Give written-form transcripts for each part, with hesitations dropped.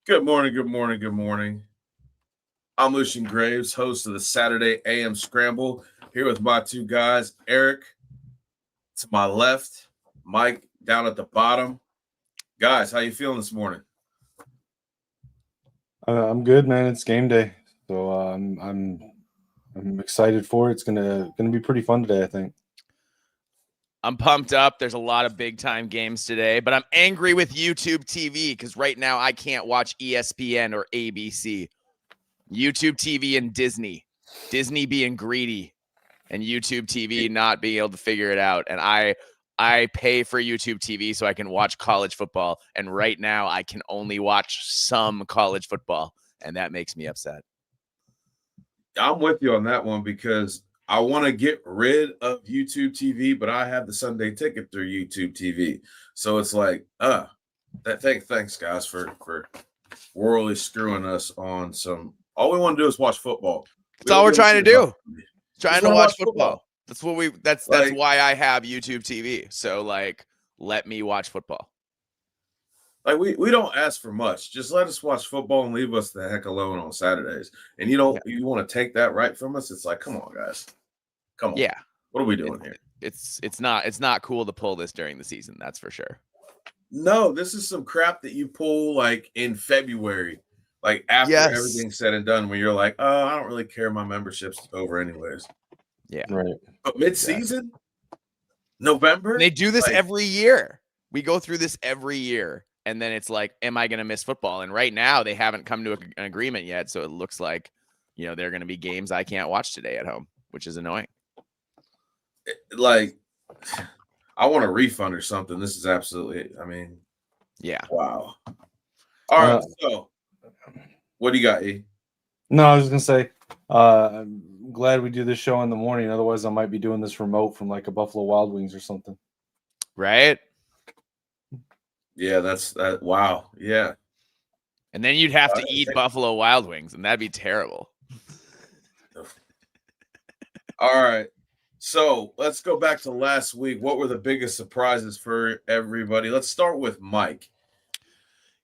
Good morning, good morning, good morning. I'm Lucian Graves, host of the Saturday AM Scramble, here with my two guys, Eric to my left, Mike down at the bottom. Guys, how you feeling this morning? I'm good, man. It's game day, so I'm excited for it. It's gonna be pretty fun today, I think. I'm pumped up. There's a lot of big time games today, but I'm angry with YouTube TV because right now I can't watch ESPN or ABC. YouTube TV and Disney being greedy, and YouTube TV not being able to figure it out. And I pay for YouTube TV so I can watch college football, and right now I can only watch some college football, and that makes me upset. I'm with you on that one because I want to get rid of YouTube TV, but I have the Sunday ticket through YouTube TV. So it's like, thanks guys for royally screwing us on some. All we want to do is watch football. That's all we're trying to do. Trying to watch football. That's what we. That's why I have YouTube TV. So like, let me watch football. Like we don't ask for much. Just let us watch football and leave us the heck alone on Saturdays. And you want to take that right from us? It's like, come on, guys. Come on. Yeah. What are we doing here? It's not cool to pull this during the season, that's for sure. No, this is some crap that you pull like in February, like after everything's said and done, when you're like, oh, I don't really care. My membership's over anyways. Yeah. Right. But mid-season, November? And they do this every year. We go through this every year. And then it's like, am I going to miss football? And right now they haven't come to an agreement yet. So it looks like, there are going to be games I can't watch today at home, which is annoying. Like, I want a refund or something. This is absolutely, yeah. Wow. All right. So what do you got, E? No, I was going to say, I'm glad we do this show in the morning. Otherwise I might be doing this remote from like a Buffalo Wild Wings or something. Right. Yeah, that's that. Wow. Yeah. And then you'd have to eat Buffalo Wild Wings, and that'd be terrible. All right. So let's go back to last week. What were the biggest surprises for everybody? Let's start with Mike.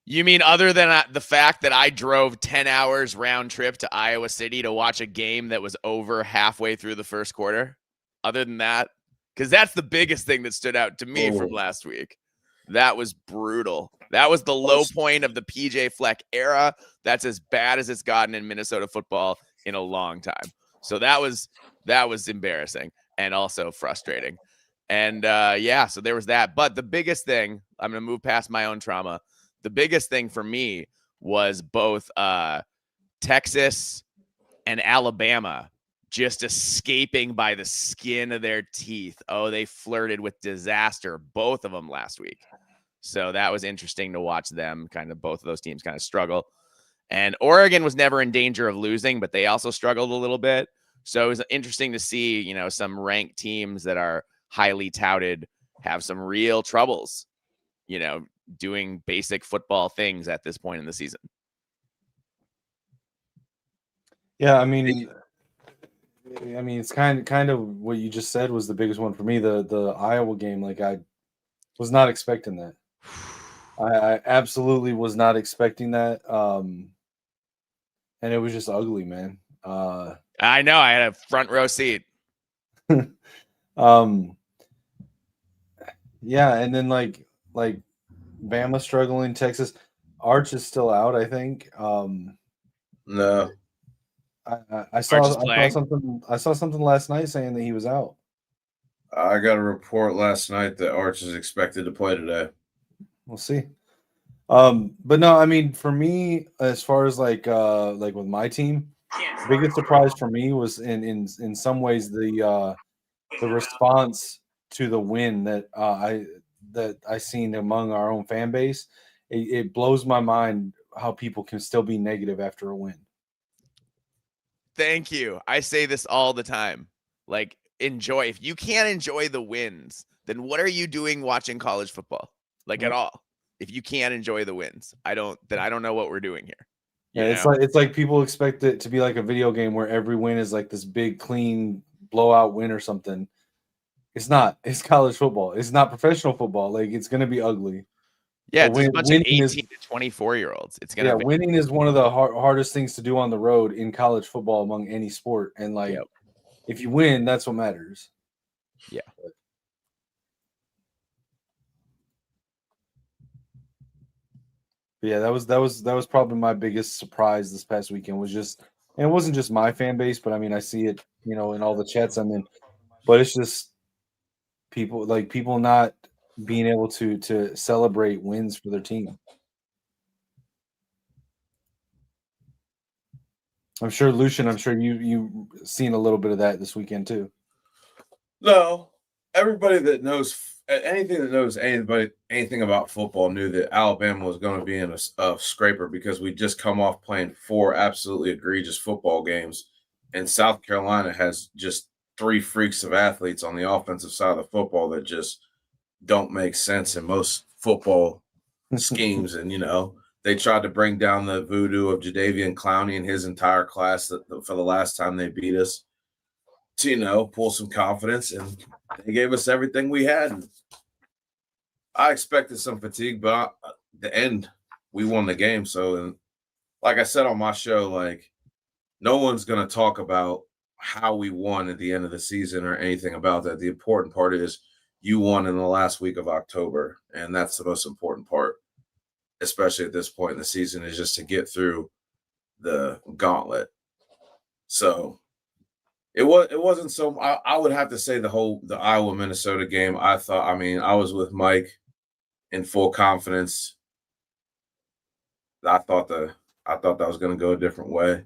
You mean other than the fact that I drove 10 hours round trip to Iowa City to watch a game that was over halfway through the first quarter? Other than that? Because that's the biggest thing that stood out to me from last week. That was brutal. That was the low point of the PJ Fleck era. That's as bad as it's gotten in Minnesota football in a long time. So that was embarrassing and also frustrating. And so there was that. But the biggest thing, I'm going to move past my own trauma. The biggest thing for me was both Texas and Alabama just escaping by the skin of their teeth. Oh, they flirted with disaster, both of them last week. So that was interesting to watch them both of those teams kind of struggle. And Oregon was never in danger of losing, but they also struggled a little bit. So it was interesting to see, some ranked teams that are highly touted have some real troubles, doing basic football things at this point in the season. Yeah, it's kind of what you just said was the biggest one for me. The Iowa game, like I was not expecting that. I absolutely was not expecting that. And it was just ugly, man. I know. I had a front row seat. Yeah, and then like Bama struggling, Texas. Arch is still out, I think. No. I saw something last night saying that he was out. I got a report last night that Arch is expected to play today. We'll see. But no, for me, as far as like with my team, the biggest surprise for me was in some ways the response to the win that I seen among our own fan base. It blows my mind how people can still be negative after a win. Thank you. I say this all the time. Like, enjoy. If you can't enjoy the wins, then what are you doing watching college football? Like, at all? If you can't enjoy the wins, I don't know what we're doing here. Yeah, it's like people expect it to be like a video game where every win is like this big clean blowout win or something. It's not. It's college football. It's not professional football. Like, it's gonna be ugly. Yeah, But it's a bunch of winning 18 is to 24-year-olds. It's gonna be winning is one of the hardest things to do on the road in college football among any sport. And like, Yep. if you win, that's what matters. Yeah. But yeah, that was probably my biggest surprise this past weekend was just, and it wasn't just my fan base, but I mean I see it, in all the chats I'm in, but it's just people not being able to celebrate wins for their team. I'm sure Lucian, I'm sure you seen a little bit of that this weekend too. No, everybody that knows anything that knows anything about football knew that Alabama was going to be in a scraper because we just come off playing 4 absolutely egregious football games, and South Carolina has just 3 freaks of athletes on the offensive side of the football that just don't make sense in most football schemes. And they tried to bring down the voodoo of Jadeveon Clowney and his entire class for the last time they beat us to pull some confidence, and they gave us everything we had. I expected some fatigue, but the end, we won the game. So, and like I said on my show, like no one's going to talk about how we won at the end of the season or anything about that. The important part is you won in the last week of October, and that's the most important part, especially at this point in the season, is just to get through the gauntlet. So it wasn't so. I would have to say the Iowa Minnesota game. I was with Mike in full confidence. I thought that was going to go a different way.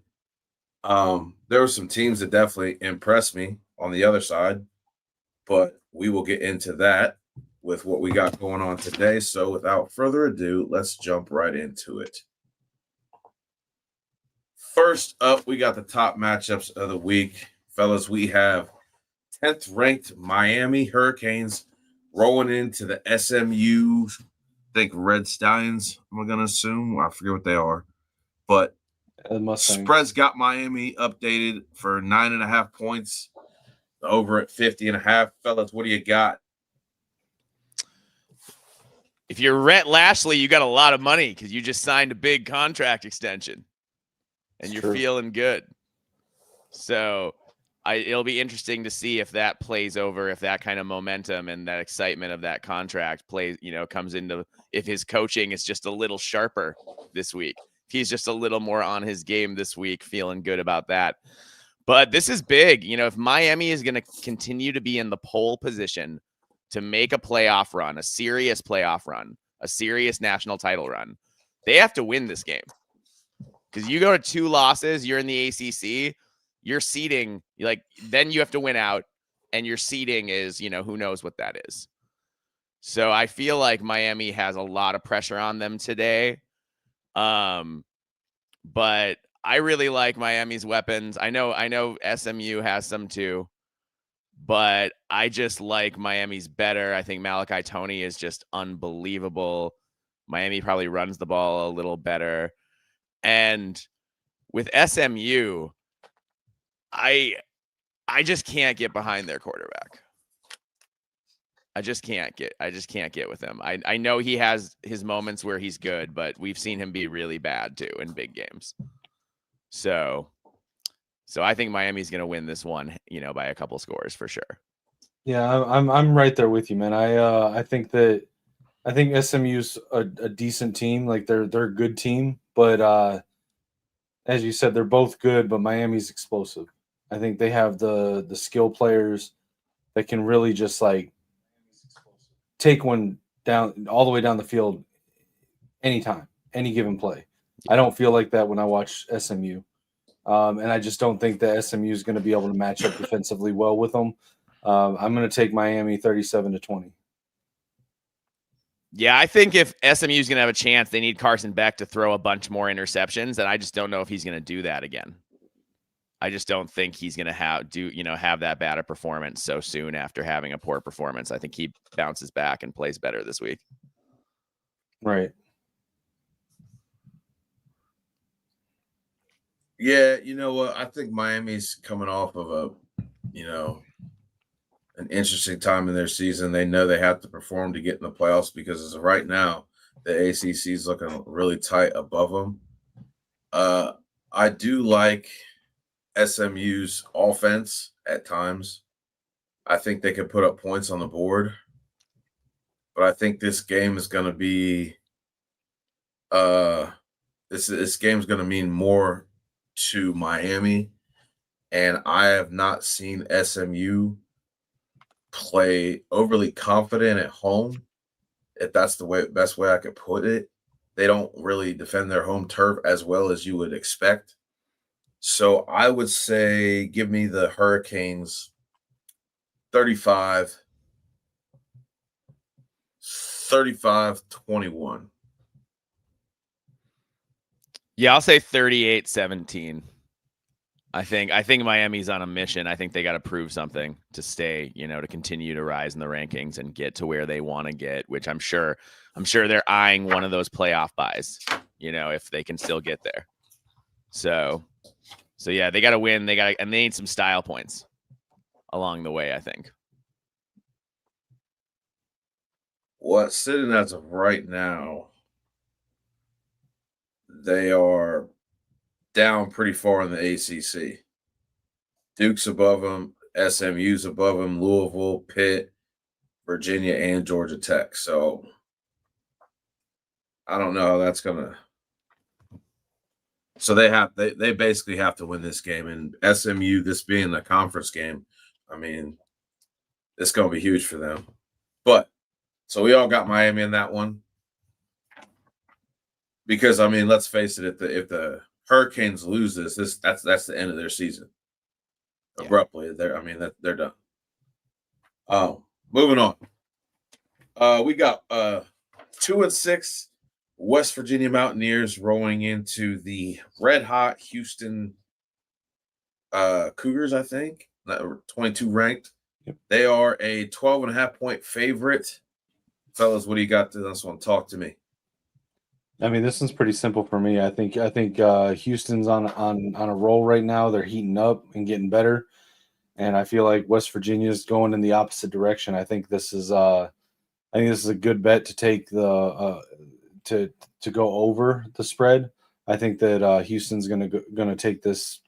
There were some teams that definitely impressed me on the other side, but we will get into that with what we got going on today. So without further ado, let's jump right into it. First up, we got the top matchups of the week. Fellas, we have 10th ranked Miami Hurricanes rolling into the SMU, I think Red Stallions, I'm going to assume. I forget what they are. But spreads got Miami updated for 9.5 points, over at 50.5. Fellas, what do you got? If you're Rhett Lashley, you got a lot of money because you just signed a big contract extension. And you're feeling good. So it'll be interesting to see if that plays over, if that kind of momentum and that excitement of that contract comes into, if his coaching is just a little sharper this week. If he's just a little more on his game this week, feeling good about that. But this is big. If Miami is going to continue to be in the pole position to make a playoff run, a serious playoff run, a serious national title run, they have to win this game. Because you go to 2 losses, you're in the ACC, your seeding, then you have to win out, and your seeding is, who knows what that is. So I feel like Miami has a lot of pressure on them today. But I really like Miami's weapons. I know SMU has some too, but I just like Miami's better. I think Malachi Toney is just unbelievable. Miami probably runs the ball a little better. And with SMU, I just can't get behind their quarterback. I just can't get with him. I know he has his moments where he's good, but we've seen him be really bad too in big games. So I think Miami's going to win this one, by a couple scores for sure. Yeah, I'm right there with you, man. I think SMU's a decent team. Like they're a good team, but as you said, they're both good, but Miami's explosive. I think they have the skill players that can really just take one down all the way down the field anytime, any given play. I don't feel like that when I watch SMU. And I just don't think that SMU is going to be able to match up defensively well with them. I'm going to take Miami 37-20. Yeah, I think if SMU is going to have a chance, they need Carson Beck to throw a bunch more interceptions, and I just don't know if he's going to do that again. I just don't think he's going to have that bad a performance so soon after having a poor performance. I think he bounces back and plays better this week. Right. Yeah, you know what? I think Miami's coming off of an interesting time in their season. They know they have to perform to get in the playoffs because as of right now, The ACC is looking really tight above them. I do like SMU's offense at times. I think they can put up points on the board, but I think this game is going to be this game's going to mean more to Miami, and I have not seen SMU play overly confident at home. If that's the best way I could put it, they don't really defend their home turf as well as you would expect. So I would say give me the Hurricanes 35-21. Yeah, I'll say 38-17. I think Miami's on a mission. I think they got to prove something to stay, to continue to rise in the rankings and get to where they want to get, which I'm sure they're eyeing one of those playoff buys, if they can still get there. So yeah, they got to win. And they need some style points along the way, I think. What's sitting as of right now, they are down pretty far in the ACC. Duke's above them, SMU's above them, Louisville, Pitt, Virginia, and Georgia Tech. So I don't know how that's gonna. So they basically have to win this game, and SMU, this being a conference game, I mean, it's gonna be huge for them. But so we all got Miami in that one because I mean, let's face it, if the Hurricanes lose that's the end of their season. Yeah. Abruptly, they're done. Moving on. We got 2-6 West Virginia Mountaineers rolling into the red hot Houston Cougars, I think. 22 ranked. Yep. They are a 12.5 point favorite. Fellas, what do you got to this one? Talk to me. I mean, this one's pretty simple for me. I think Houston's on a roll right now. They're heating up and getting better, and I feel like West Virginia's going in the opposite direction. I think this is a good bet to take to go over the spread. I think that Houston's gonna take this,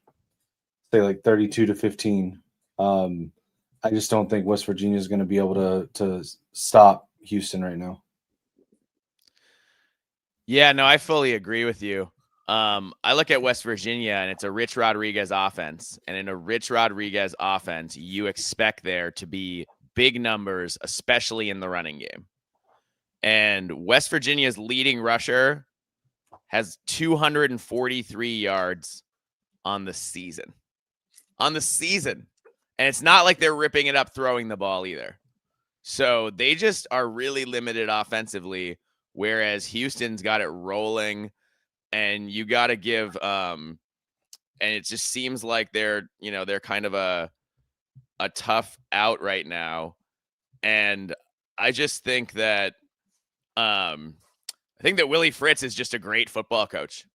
say like 32-15. I just don't think West Virginia is going to be able to stop Houston right now. Yeah, no, I fully agree with you. I look at West Virginia, and it's a Rich Rodriguez offense. And in a Rich Rodriguez offense, you expect there to be big numbers, especially in the running game. And West Virginia's leading rusher has 243 yards on the season. And it's not like they're ripping it up throwing the ball either. So they just are really limited offensively, whereas Houston's got it rolling, and you got to give and it just seems like they're kind of a tough out right now. And I just think that Willie Fritz is just a great football coach.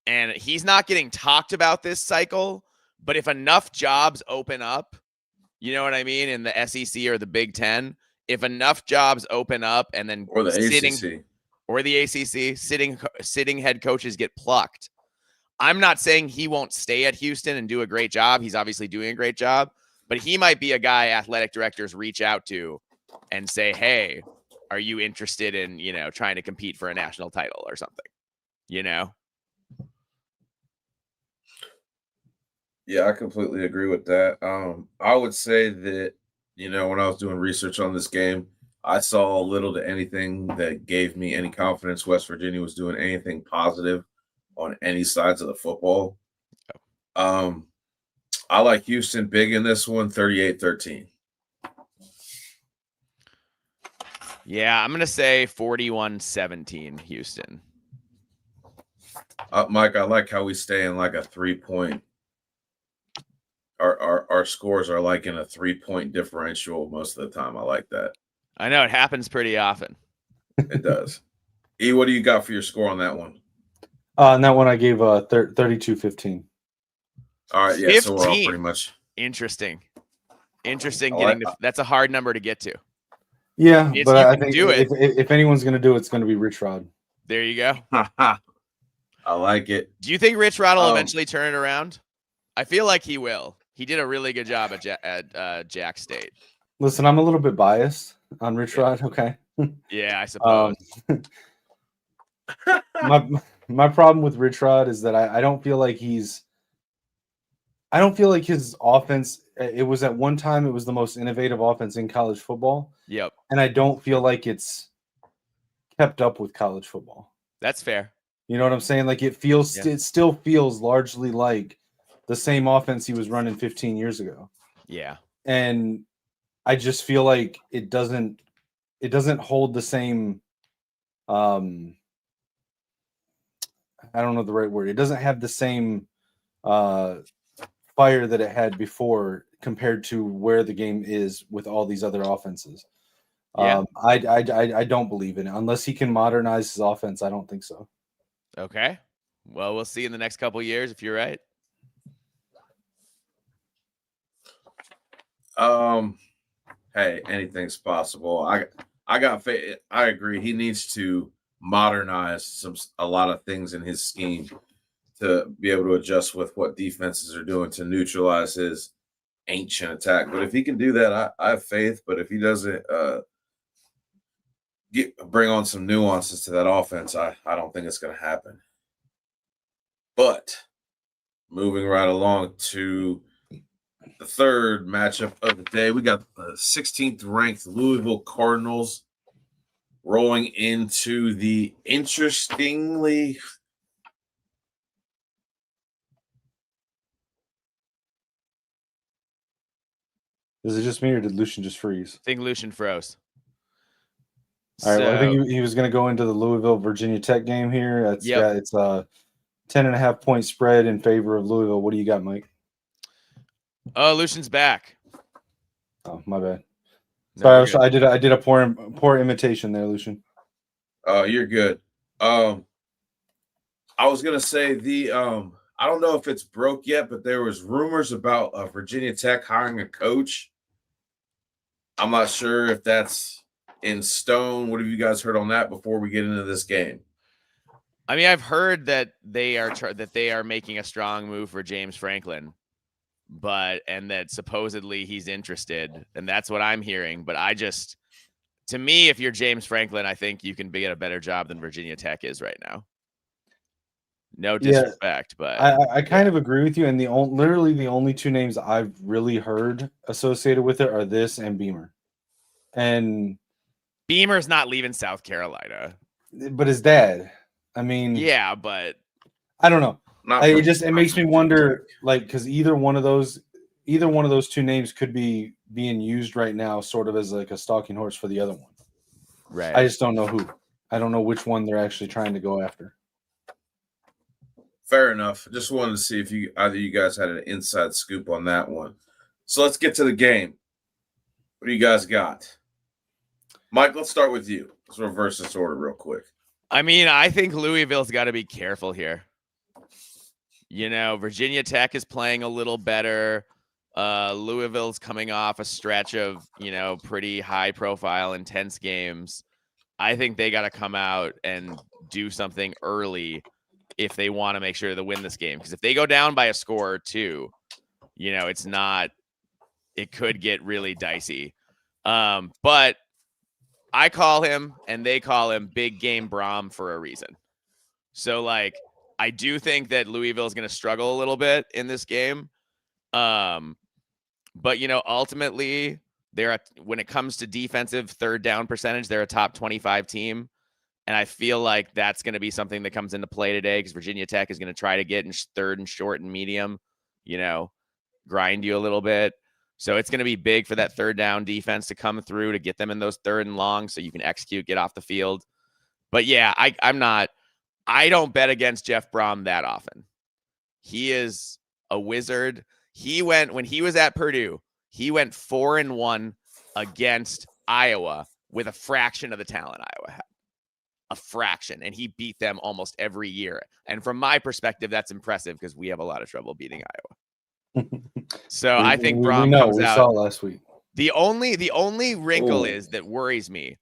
And he's not getting talked about this cycle, but if enough jobs open up, you know what I mean, in the SEC or the Big Ten, if enough jobs open up and then or the ACC or the ACC, sitting head coaches get plucked. I'm not saying he won't stay at Houston and do a great job. He's obviously doing a great job, but he might be a guy athletic directors reach out to and say, hey, are you interested in, trying to compete for a national title or something, Yeah, I completely agree with that. I would say that, when I was doing research on this game, I saw little to anything that gave me any confidence West Virginia was doing anything positive on any sides of the football. I like Houston big in this one, 38-13. Yeah, I'm going to say 41-17 Houston. Mike, I like how we stay in like a 3-point. Our scores are like in a 3-point differential most of the time. I like that. I know it happens pretty often. It does. E, what do you got for your score on that one? On that one, I gave 32-15. All right, yeah, 15. so we're all pretty much interesting. That's a hard number to get to. Yeah, It's, but you I can think do it. if anyone's going to do it, it's going to be Rich Rod. There you go. I like it. Do you think Rich Rod will eventually turn it around? I feel like he will. He did a really good job at Jack State. Listen, I'm a little bit biased on Rich Rod. Okay. Yeah, I suppose. My problem with Rich Rod is that I don't feel like I don't feel like his offense. It was at one time it was the most innovative offense in college football, Yep, and I don't feel like it's kept up with college football. that's fair. You know what I'm saying? Like it still feels largely like the same offense he was running 15 years ago. Yeah. And I just feel like it doesn't hold the same I don't know the right word. It doesn't have the same fire that it had before compared to where the game is with all these other offenses. Yeah. I don't believe in it unless he can modernize his offense. I don't think so. Okay. Well, we'll see in the next couple of years if you're right. Hey, anything's possible. I got faith. I agree. He needs to modernize a lot of things in his scheme to be able to adjust with what defenses are doing to neutralize his ancient attack. But if he can do that, I have faith. But if he doesn't bring on some nuances to that offense, I don't think it's going to happen. But moving right along to the third matchup of the day, we got the 16th ranked Louisville Cardinals rolling into the interestingly Is it just me or did Lucian just freeze? I think Lucian froze. All right, well, I think he was going to go into the Louisville Virginia Tech game here. It's a 10.5 point spread in favor of Louisville. What do you got, Mike? Oh, Lucian's back. Oh, my bad. No, Sorry, I did a poor imitation there, Lucian. Oh, you're good. I was gonna say I don't know if it's broke yet, but there was rumors about Virginia Tech hiring a coach. I'm not sure if that's in stone. What have you guys heard on that before we get into this game? I mean, I've heard that they are making a strong move for James Franklin, and that supposedly he's interested, and that's what I'm hearing. But to me, if you're James Franklin, I think you can get a better job than Virginia Tech is right now. No disrespect, but I kind of agree with you. And literally the only two names I've really heard associated with it are this and Beamer. And Beamer's not leaving South Carolina. But his dad, I mean, yeah, but I don't know. It makes me wonder, like, because either one of those two names could be being used right now, sort of as like a stalking horse for the other one. Right. I just don't know who. I don't know which one they're actually trying to go after. Fair enough. Just wanted to see if either you guys had an inside scoop on that one. So let's get to the game. What do you guys got? Mike, let's start with you. Let's reverse this order real quick. I mean, I think Louisville's got to be careful here. You know, Virginia Tech is playing a little better. Louisville's coming off a stretch of, pretty high profile, intense games. I think they got to come out and do something early if they want to make sure to win this game. Because if they go down by a score or two, it could get really dicey. But I call him and they call him Big Game Brom for a reason. So, I do think that Louisville is going to struggle a little bit in this game. But, ultimately, when it comes to defensive third down percentage, they're a top 25 team. And I feel like that's going to be something that comes into play today because Virginia Tech is going to try to get in third and short and medium, grind you a little bit. So it's going to be big for that third down defense to come through to get them in those third and long so you can execute, get off the field. But yeah, I don't bet against Jeff Brom that often. He is a wizard. When he was at Purdue, he went 4-1 against Iowa with a fraction of the talent Iowa had. A fraction, and he beat them almost every year. And from my perspective, that's impressive because we have a lot of trouble beating Iowa. So I think Brom comes out. We saw last week. The only wrinkle Oh. is that worries me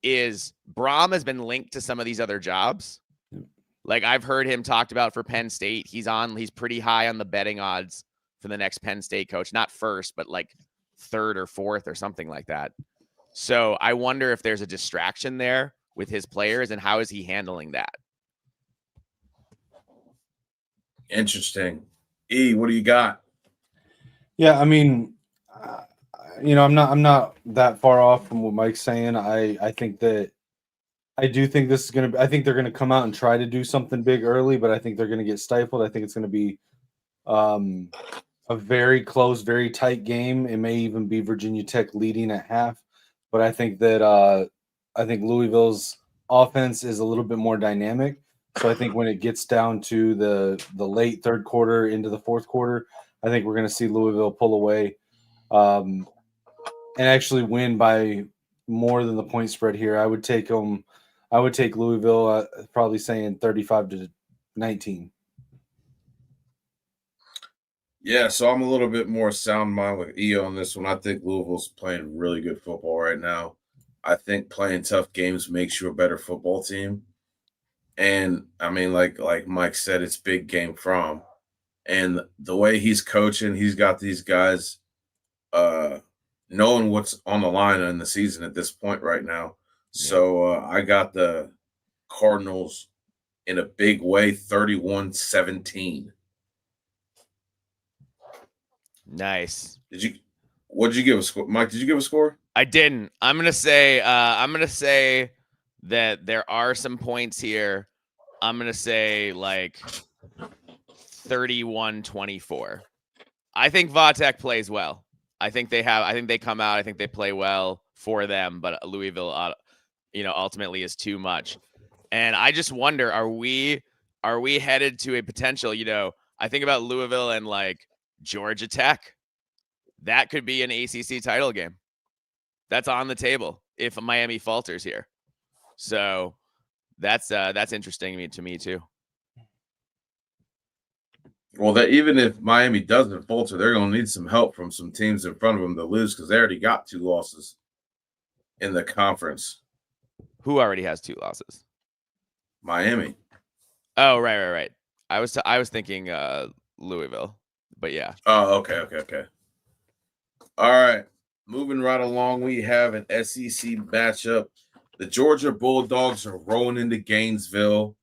is Braum has been linked to some of these other jobs. Like I've heard him talked about for Penn State. He's pretty high on the betting odds for the next Penn State coach. Not first, but like third or fourth or something like that. So I wonder if there's a distraction there with his players and how is he handling that? Interesting. E, what do you got? Yeah, I mean, I'm not that far off from what Mike's saying. I think that I do think this is going to. I think they're going to come out and try to do something big early, but I think they're going to get stifled. I think it's going to be a very close, very tight game. It may even be Virginia Tech leading at half, but I think that Louisville's offense is a little bit more dynamic. So I think when it gets down to the late third quarter into the fourth quarter, I think we're going to see Louisville pull away and actually win by more than the point spread here. I would take them. I would take Louisville, probably saying 35-19. Yeah, so I'm a little bit more sound mind with E on this one. I think Louisville's playing really good football right now. I think playing tough games makes you a better football team. And I mean, like Mike said, it's big game from. And the way he's coaching, he's got these guys knowing what's on the line in the season at this point right now. So I got the Cardinals in a big way, 31-17. Nice. What did you give a score? Mike, did you give a score? I didn't. I'm gonna say that there are some points here. I'm gonna say like 31-24. I think Vatek plays well. I think they come out. I think they play well for them, but Louisville, ultimately is too much. And I just wonder, are we headed to a potential? I think about Louisville and like Georgia Tech. That could be an ACC title game. That's on the table if Miami falters here. So that's interesting to me too. Well, that even if Miami doesn't falter, they're going to need some help from some teams in front of them to lose because they already got 2 losses in the conference. Who already has 2 losses? Miami. Oh, right. I was thinking Louisville, but yeah. Oh, okay. All right. Moving right along, we have an SEC matchup. The Georgia Bulldogs are rolling into Gainesville.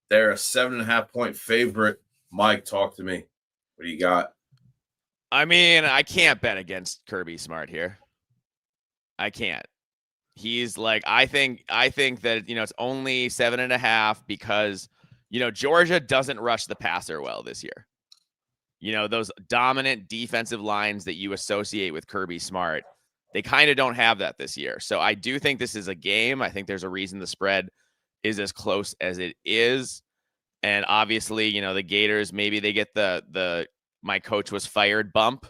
They're a 7.5-point favorite. Mike, talk to me. What do you got? I mean, I can't bet against Kirby Smart here. I can't. He's like, I think that, it's only 7.5 because, Georgia doesn't rush the passer well this year. Those dominant defensive lines that you associate with Kirby Smart, they kind of don't have that this year. So I do think this is a game. I think there's a reason the spread is as close as it is. And obviously, the Gators, maybe they get the my coach was fired bump,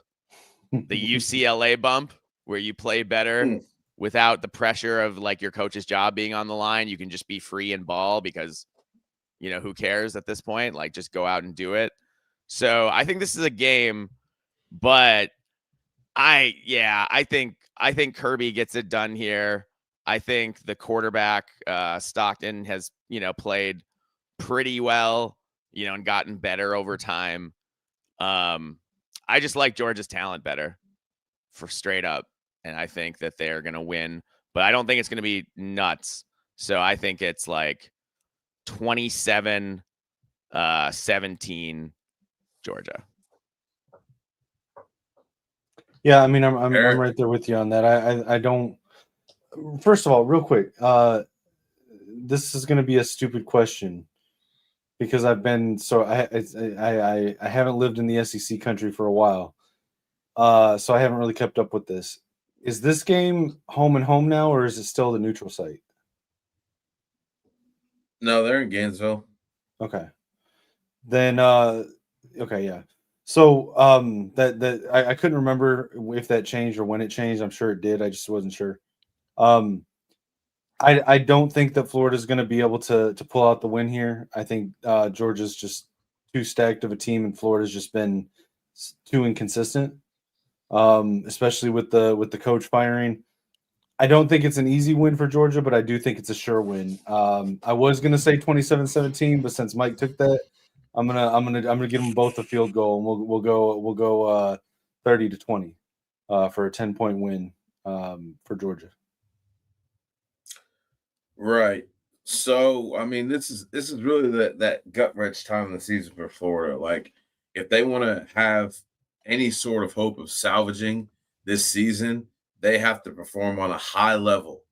the UCLA bump, where you play better without the pressure of like your coach's job being on the line. You can just be free and ball because, who cares at this point? Like, just go out and do it. So I think this is a game, but I think Kirby gets it done here. I think the quarterback, Stockton, has, played pretty well, and gotten better over time. I just like Georgia's talent better for straight up. And I think that they're going to win, but I don't think it's going to be nuts. So I think it's like 27-17 Georgia. Yeah, I mean, I'm right there with you on that. I don't. First of all, real quick, this is going to be a stupid question because I haven't lived in the SEC country for a while, so I haven't really kept up with this. Is this game home and home now, or is it still the neutral site? No, they're in Gainesville. Okay. Then okay, yeah. So that I couldn't remember if that changed or when it changed. I'm sure it did. I just wasn't sure. I don't think that Florida's going to be able to pull out the win here. I think Georgia's just too stacked of a team, and Florida's just been too inconsistent. especially with the coach firing. I don't think it's an easy win for Georgia, but I do think it's a sure win. I was gonna say 27-17, but since Mike took that, I'm gonna give them both a field goal, and we'll go 30-20 for a 10-point win for Georgia. Right. So, I mean, this is really that gut wrench time of the season for Florida. Like, if they want to have any sort of hope of salvaging this season, they have to perform on a high level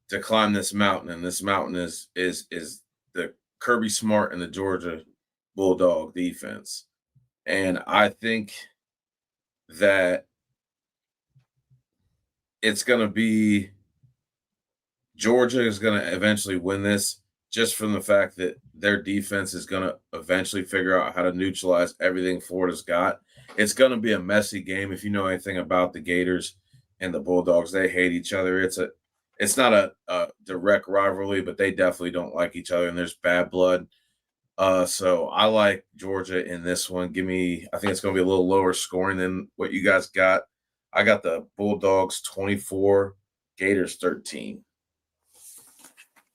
to climb this mountain. And this mountain is the Kirby Smart and the Georgia Bulldog defense. And I think that it's going to be Georgia is going to eventually win this just from the fact that their defense is going to eventually figure out how to neutralize everything Florida's got. It's going to be a messy game. If you know anything about the Gators and the Bulldogs, they hate each other. It's not a direct rivalry, but they definitely don't like each other, and there's bad blood. So I like Georgia in this one. I think it's going to be a little lower scoring than what you guys got. I got the Bulldogs 24, Gators 13.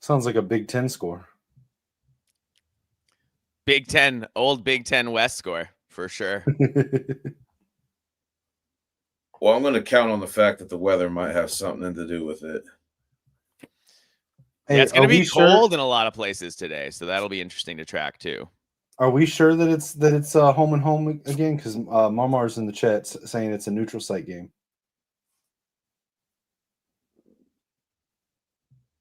Sounds like a Big Ten score. Big Ten, old Big Ten West score for sure. Well, I'm going to count on the fact that the weather might have something to do with it. Yeah, it's going to be cold sure? in a lot of places today, so that'll be interesting to track too. Are we sure that it's home and home again? Because Marmar's in the chat saying it's a neutral site game.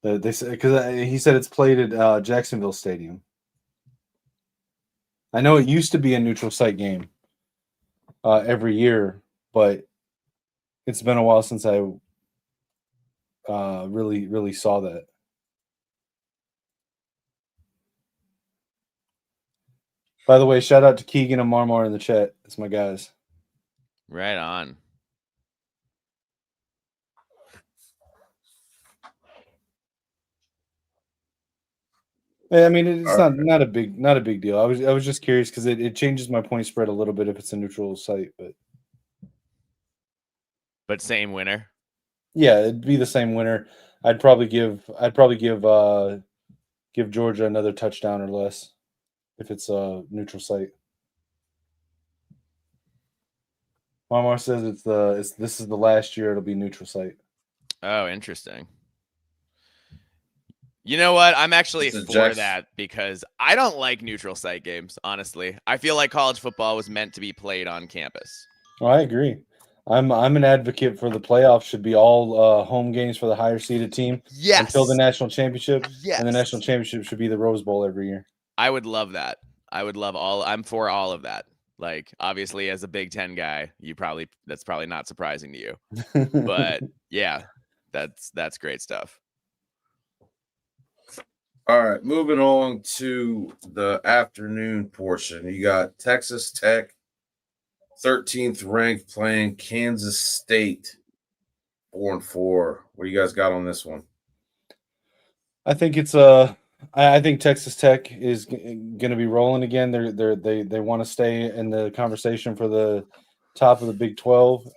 They said because he said it's played at Jacksonville Stadium. I know it used to be a neutral site game every year, but it's been a while since I really saw that. By the way, shout out to Keegan and Marmar in the chat. It's my guys. Right on. I mean, it's not a big deal. I was just curious because it changes my point spread a little bit if it's a neutral site, but same winner. Yeah, it'd be the same winner. I'd probably give Georgia another touchdown or less if it's a neutral site. Marmar says this is the last year it'll be neutral site. Oh, interesting. You know what? I'm actually for that because I don't like neutral site games, honestly. I feel like college football was meant to be played on campus. Oh, I agree. I'm an advocate for the playoffs should be all home games for the higher seeded team until the national championship. Yes. And the national championship should be the Rose Bowl every year. I would love that. I'm for all of that. Like, obviously, as a Big Ten guy, that's probably not surprising to you. But yeah, that's great stuff. All right, moving on to the afternoon portion. You got Texas Tech, 13th ranked, playing Kansas State, 4-4. What do you guys got on this one? I think it's I think Texas Tech is going to be rolling again. They want to stay in the conversation for the top of the Big 12.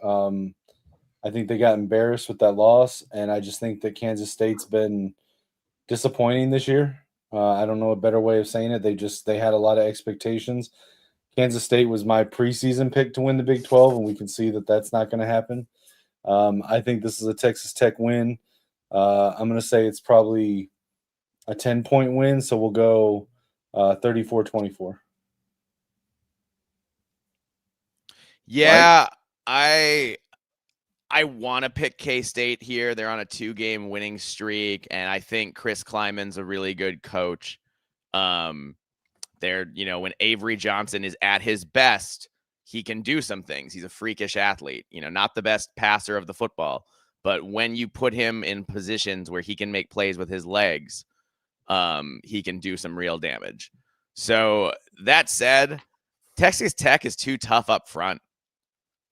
I think they got embarrassed with that loss, and I just think that Kansas State's been disappointing this year. I don't know a better way of saying it. They had a lot of expectations. Kansas State was my preseason pick to win the Big 12, and we can see that that's not going to happen. I think this is a Texas Tech win. I'm going to say it's probably a 10-point win, so we'll go 34-24. Yeah, Mike? I want to pick K-State here. They're on a 2-game winning streak, and I think Chris Kleiman's a really good coach. When Avery Johnson is at his best, he can do some things. He's a freakish athlete, not the best passer of the football, but when you put him in positions where he can make plays with his legs, he can do some real damage. So that said, Texas Tech is too tough up front.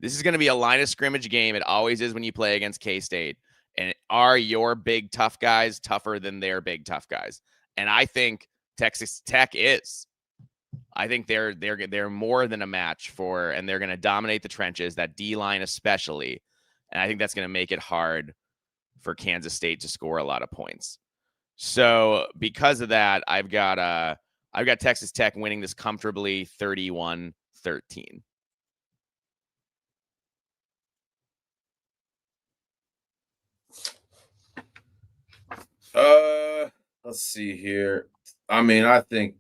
This is going to be a line of scrimmage game. It always is when you play against K-State. And are your big tough guys tougher than their big tough guys? And I think Texas Tech is. I think they're more than a match for, and they're going to dominate the trenches, that D line especially, and I think that's going to make it hard for Kansas State to score a lot of points. So because of that, I've got Texas Tech winning this comfortably 31-13. Let's see here. I mean, I think,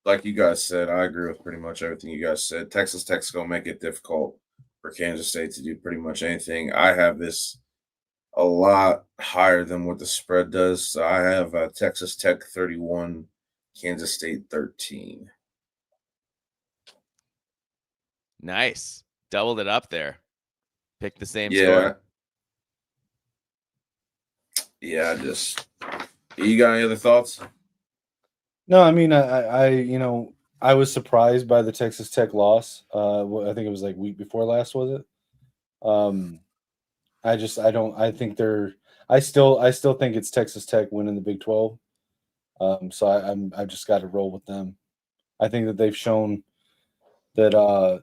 like you guys said, I agree with pretty much everything you guys said. Texas Tech's gonna make it difficult for Kansas State to do pretty much anything. I have this a lot higher than what the spread does. So I have Texas Tech 31, Kansas State 13. Nice. Doubled it up there. Picked the same Yeah. score. Yeah, you got any other thoughts? No, I mean, I was surprised by the Texas Tech loss. I think it was like week before last, was it? I still think it's Texas Tech winning the Big 12. So I've just got to roll with them. I think that they've shown that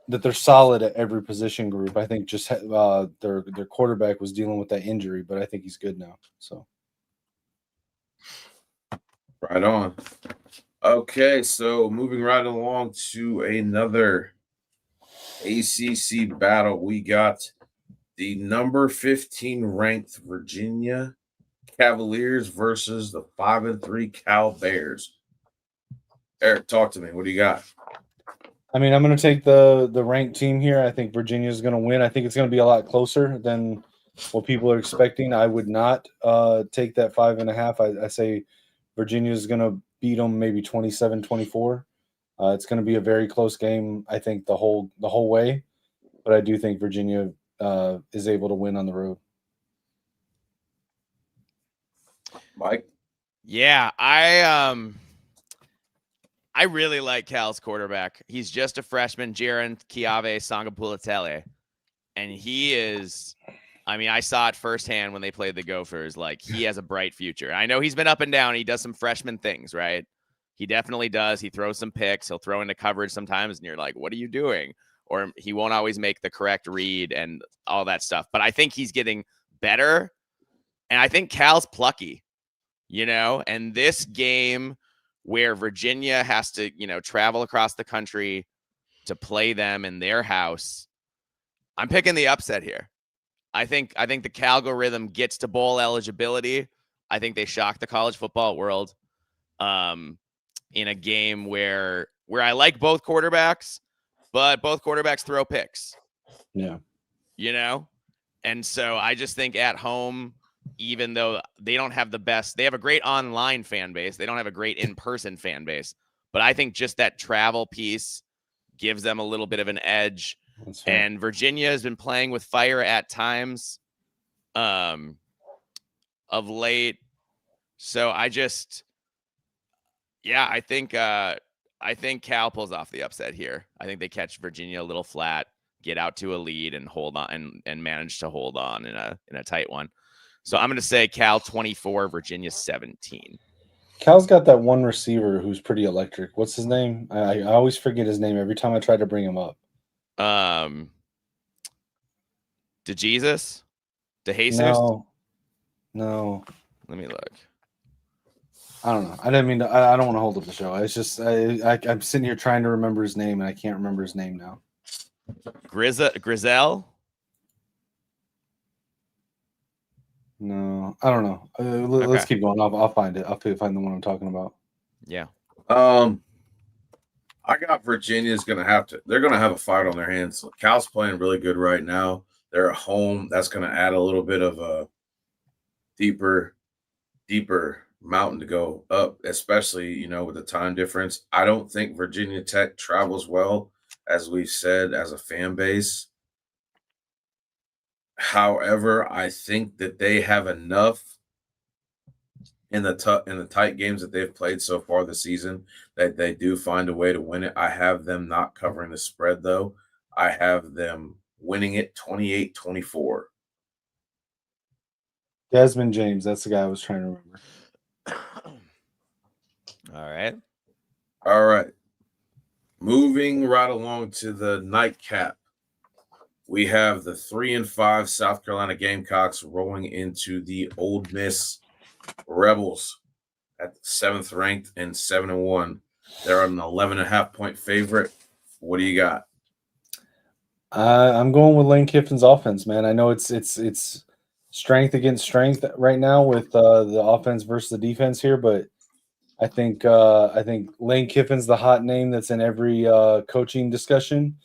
they're solid at every position group. I think just their quarterback was dealing with that injury, but I think he's good now. So right on. Okay, so moving right along to another ACC battle, we got the number 15 ranked Virginia Cavaliers versus the 5-3 Cal Bears. Eric, talk to me. What do you got? I mean, I'm going to take the ranked team here. I think Virginia is going to win. I think it's going to be a lot closer than what people are expecting. I would not take that 5.5. I say Virginia is going to beat them maybe 27-24. It's going to be a very close game, I think, the whole way. But I do think Virginia is able to win on the road. Mike? Yeah, I really like Cal's quarterback. He's just a freshman, Jaron Kiave Sangapulatele. And he is, I mean, I saw it firsthand when they played the Gophers. Like, he has a bright future. I know he's been up and down. He does some freshman things, right? He definitely does. He throws some picks. He'll throw into coverage sometimes, and you're like, what are you doing? Or he won't always make the correct read and all that stuff. But I think he's getting better. And I think Cal's plucky, and this game where Virginia has to, travel across the country to play them in their house, I'm picking the upset here. I think the Calgorithm gets to bowl eligibility. I think they shock the college football world in a game where I like both quarterbacks, but both quarterbacks throw picks. Yeah. And so I just think at home, even though they don't have the best, they have a great online fan base. They don't have a great in-person fan base, but I think just that travel piece gives them a little bit of an edge. And Virginia has been playing with fire at times of late. So I think Cal pulls off the upset here. I think they catch Virginia a little flat, get out to a lead, and hold on and manage to hold on in a tight one. So I'm going to say Cal 24, Virginia 17. Cal's got that one receiver who's pretty electric. What's his name? I always forget his name every time I try to bring him up. DeJesus? No. Let me look. I don't know. I didn't mean to. I don't want to hold up the show. It's just I'm sitting here trying to remember his name, and I can't remember his name now. Grizel? No, I don't know. Let's keep going. I'll find it. I'll find the one I'm talking about. Yeah. I got Virginia's going to have to. They're going to have a fight on their hands. Cal's playing really good right now. They're at home. That's going to add a little bit of a deeper mountain to go up, especially, with the time difference. I don't think Virginia Tech travels well, as we've said, as a fan base. However, I think that they have enough in the tight games that they've played so far this season that they do find a way to win it. I have them not covering the spread, though. I have them winning it 28-24. Desmond James, that's the guy I was trying to remember. All right. All right. Moving right along to the nightcap. We have the 3-5 South Carolina Gamecocks rolling into the Ole Miss Rebels at the 7th ranked and 7-1. They're an 11.5-point favorite. What do you got? I'm going with Lane Kiffin's offense, man. I know it's strength against strength right now with the offense versus the defense here, but I think Lane Kiffin's the hot name that's in every coaching discussion,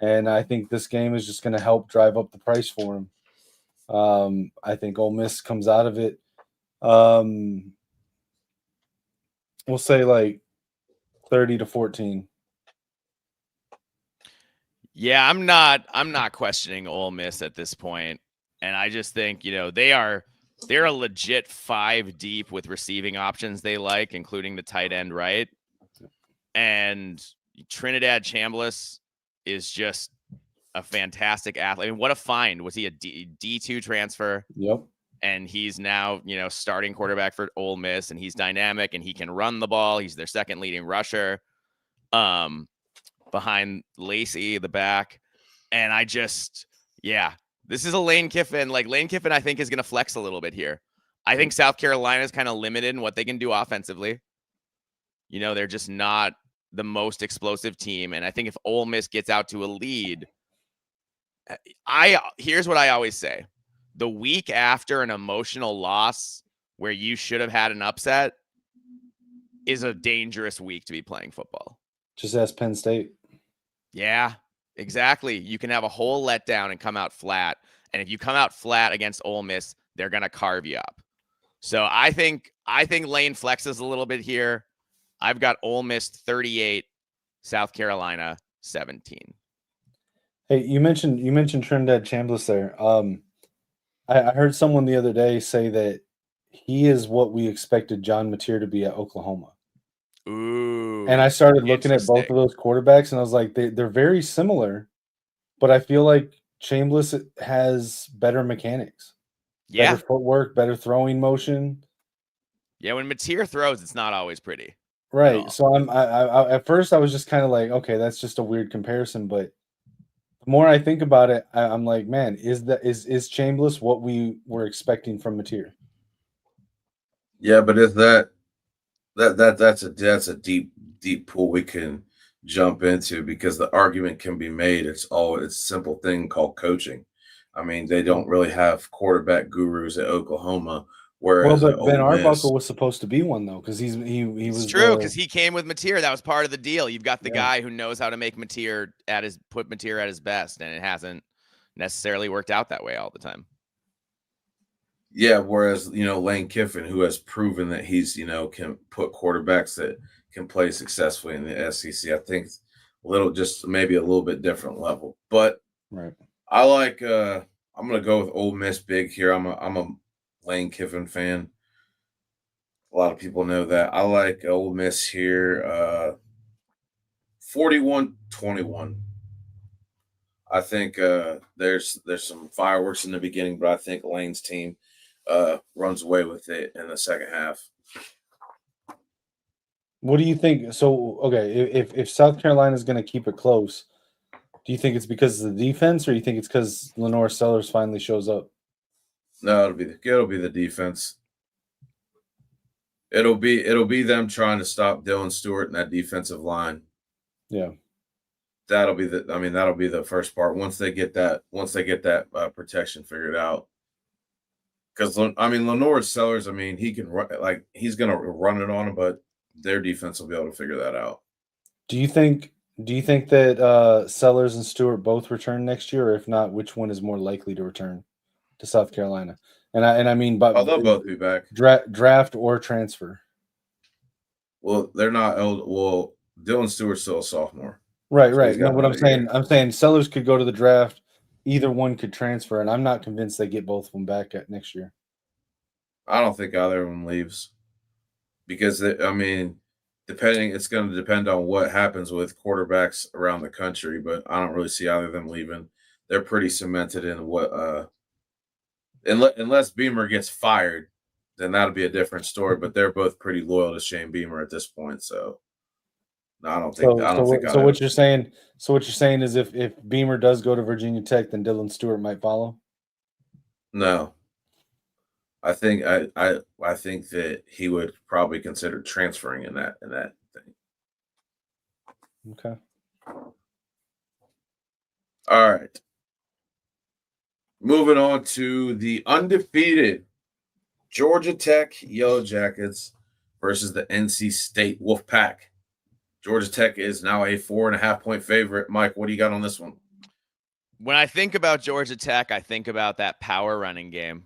and I think this game is just going to help drive up the price for him. I think Ole Miss comes out of it. We'll say like 30-14. Yeah, I'm not questioning Ole Miss at this point. And I just think, they're a legit 5 deep with receiving options they like, including the tight end, right? And Trinidad Chambliss is just a fantastic athlete. I mean, what a find. Was he a D2 transfer? Yep. And he's now, starting quarterback for Ole Miss, and he's dynamic and he can run the ball. He's their second leading rusher. Behind Lacey, the back. And this is a Lane Kiffin. Like, Lane Kiffin, I think, is going to flex a little bit here. I think South Carolina is kind of limited in what they can do offensively. They're just not the most explosive team. And I think if Ole Miss gets out to a lead, here's what I always say. The week after an emotional loss where you should have had an upset is a dangerous week to be playing football. Just ask Penn State. Yeah, exactly. You can have a whole letdown and come out flat. And if you come out flat against Ole Miss, they're going to carve you up. So I think Lane flexes a little bit here. I've got Ole Miss 38, South Carolina 17. Hey, you mentioned Trinidad Chambliss there. I heard someone the other day say that he is what we expected John Mateer to be at Oklahoma. Ooh. And I started looking at both of those quarterbacks, and I was like, they're very similar, but I feel like Chambliss has better mechanics, better footwork, better throwing motion. Yeah, when Mateer throws, it's not always pretty. Right. So I at first I was just kind of like, okay, that's just a weird comparison, but the more I think about it, I'm like, man, is Chambliss what we were expecting from Mateer? Yeah, but if that's a deep pool we can jump into, because the argument can be made. It's a simple thing called coaching. I mean, they don't really have quarterback gurus at Oklahoma. Whereas Ben Arbuckle was supposed to be one, though, because he was. It's true, because he came with Mateer. That was part of the deal. You've got the guy who knows how to make put Mateer at his best, and it hasn't necessarily worked out that way all the time. Yeah, whereas Lane Kiffin, who has proven that he's can put quarterbacks that can play successfully in the SEC, I think maybe a little bit different level. But right, I like. I'm gonna go with Ole Miss big here. I'm a Lane Kiffin fan. A lot of people know that. I like Ole Miss here. 41-21. I think there's some fireworks in the beginning, but I think Lane's team runs away with it in the second half. What do you think? So, okay, if South Carolina is going to keep it close, do you think it's because of the defense, or you think it's because Lenore Sellers finally shows up? No, it'll be the defense. It'll be them trying to stop Dylan Stewart and that defensive line. Yeah, that'll be the first part. Once they get that protection figured out. Because Lenore Sellers, he can run, he's gonna run it on them, but their defense will be able to figure that out. Do you think that Sellers and Stewart both return next year, or if not, which one is more likely to return to South Carolina? But they'll both be back. Draft or transfer. Well, they're not eligible. Well, Dylan Stewart's still a sophomore. Right. No, what I'm saying Sellers could go to the draft. Either one could transfer, and I'm not convinced they get both of them back at next year. I don't think either of them leaves, because it's going to depend on what happens with quarterbacks around the country. But I don't really see either of them leaving. They're pretty cemented in what. Unless Beamer gets fired, then that'll be a different story. But they're both pretty loyal to Shane Beamer at this point. So No, I don't think. I don't think. So what you're saying? So what you're saying is if Beamer does go to Virginia Tech, then Dylan Stewart might follow. No, I think I think that he would probably consider transferring in that thing. Okay. All right. Moving on to the undefeated Georgia Tech Yellow Jackets versus the NC State Wolfpack. Georgia Tech is now a 4.5-point favorite. Mike, what do you got on this one? When I think about Georgia Tech, I think about that power running game.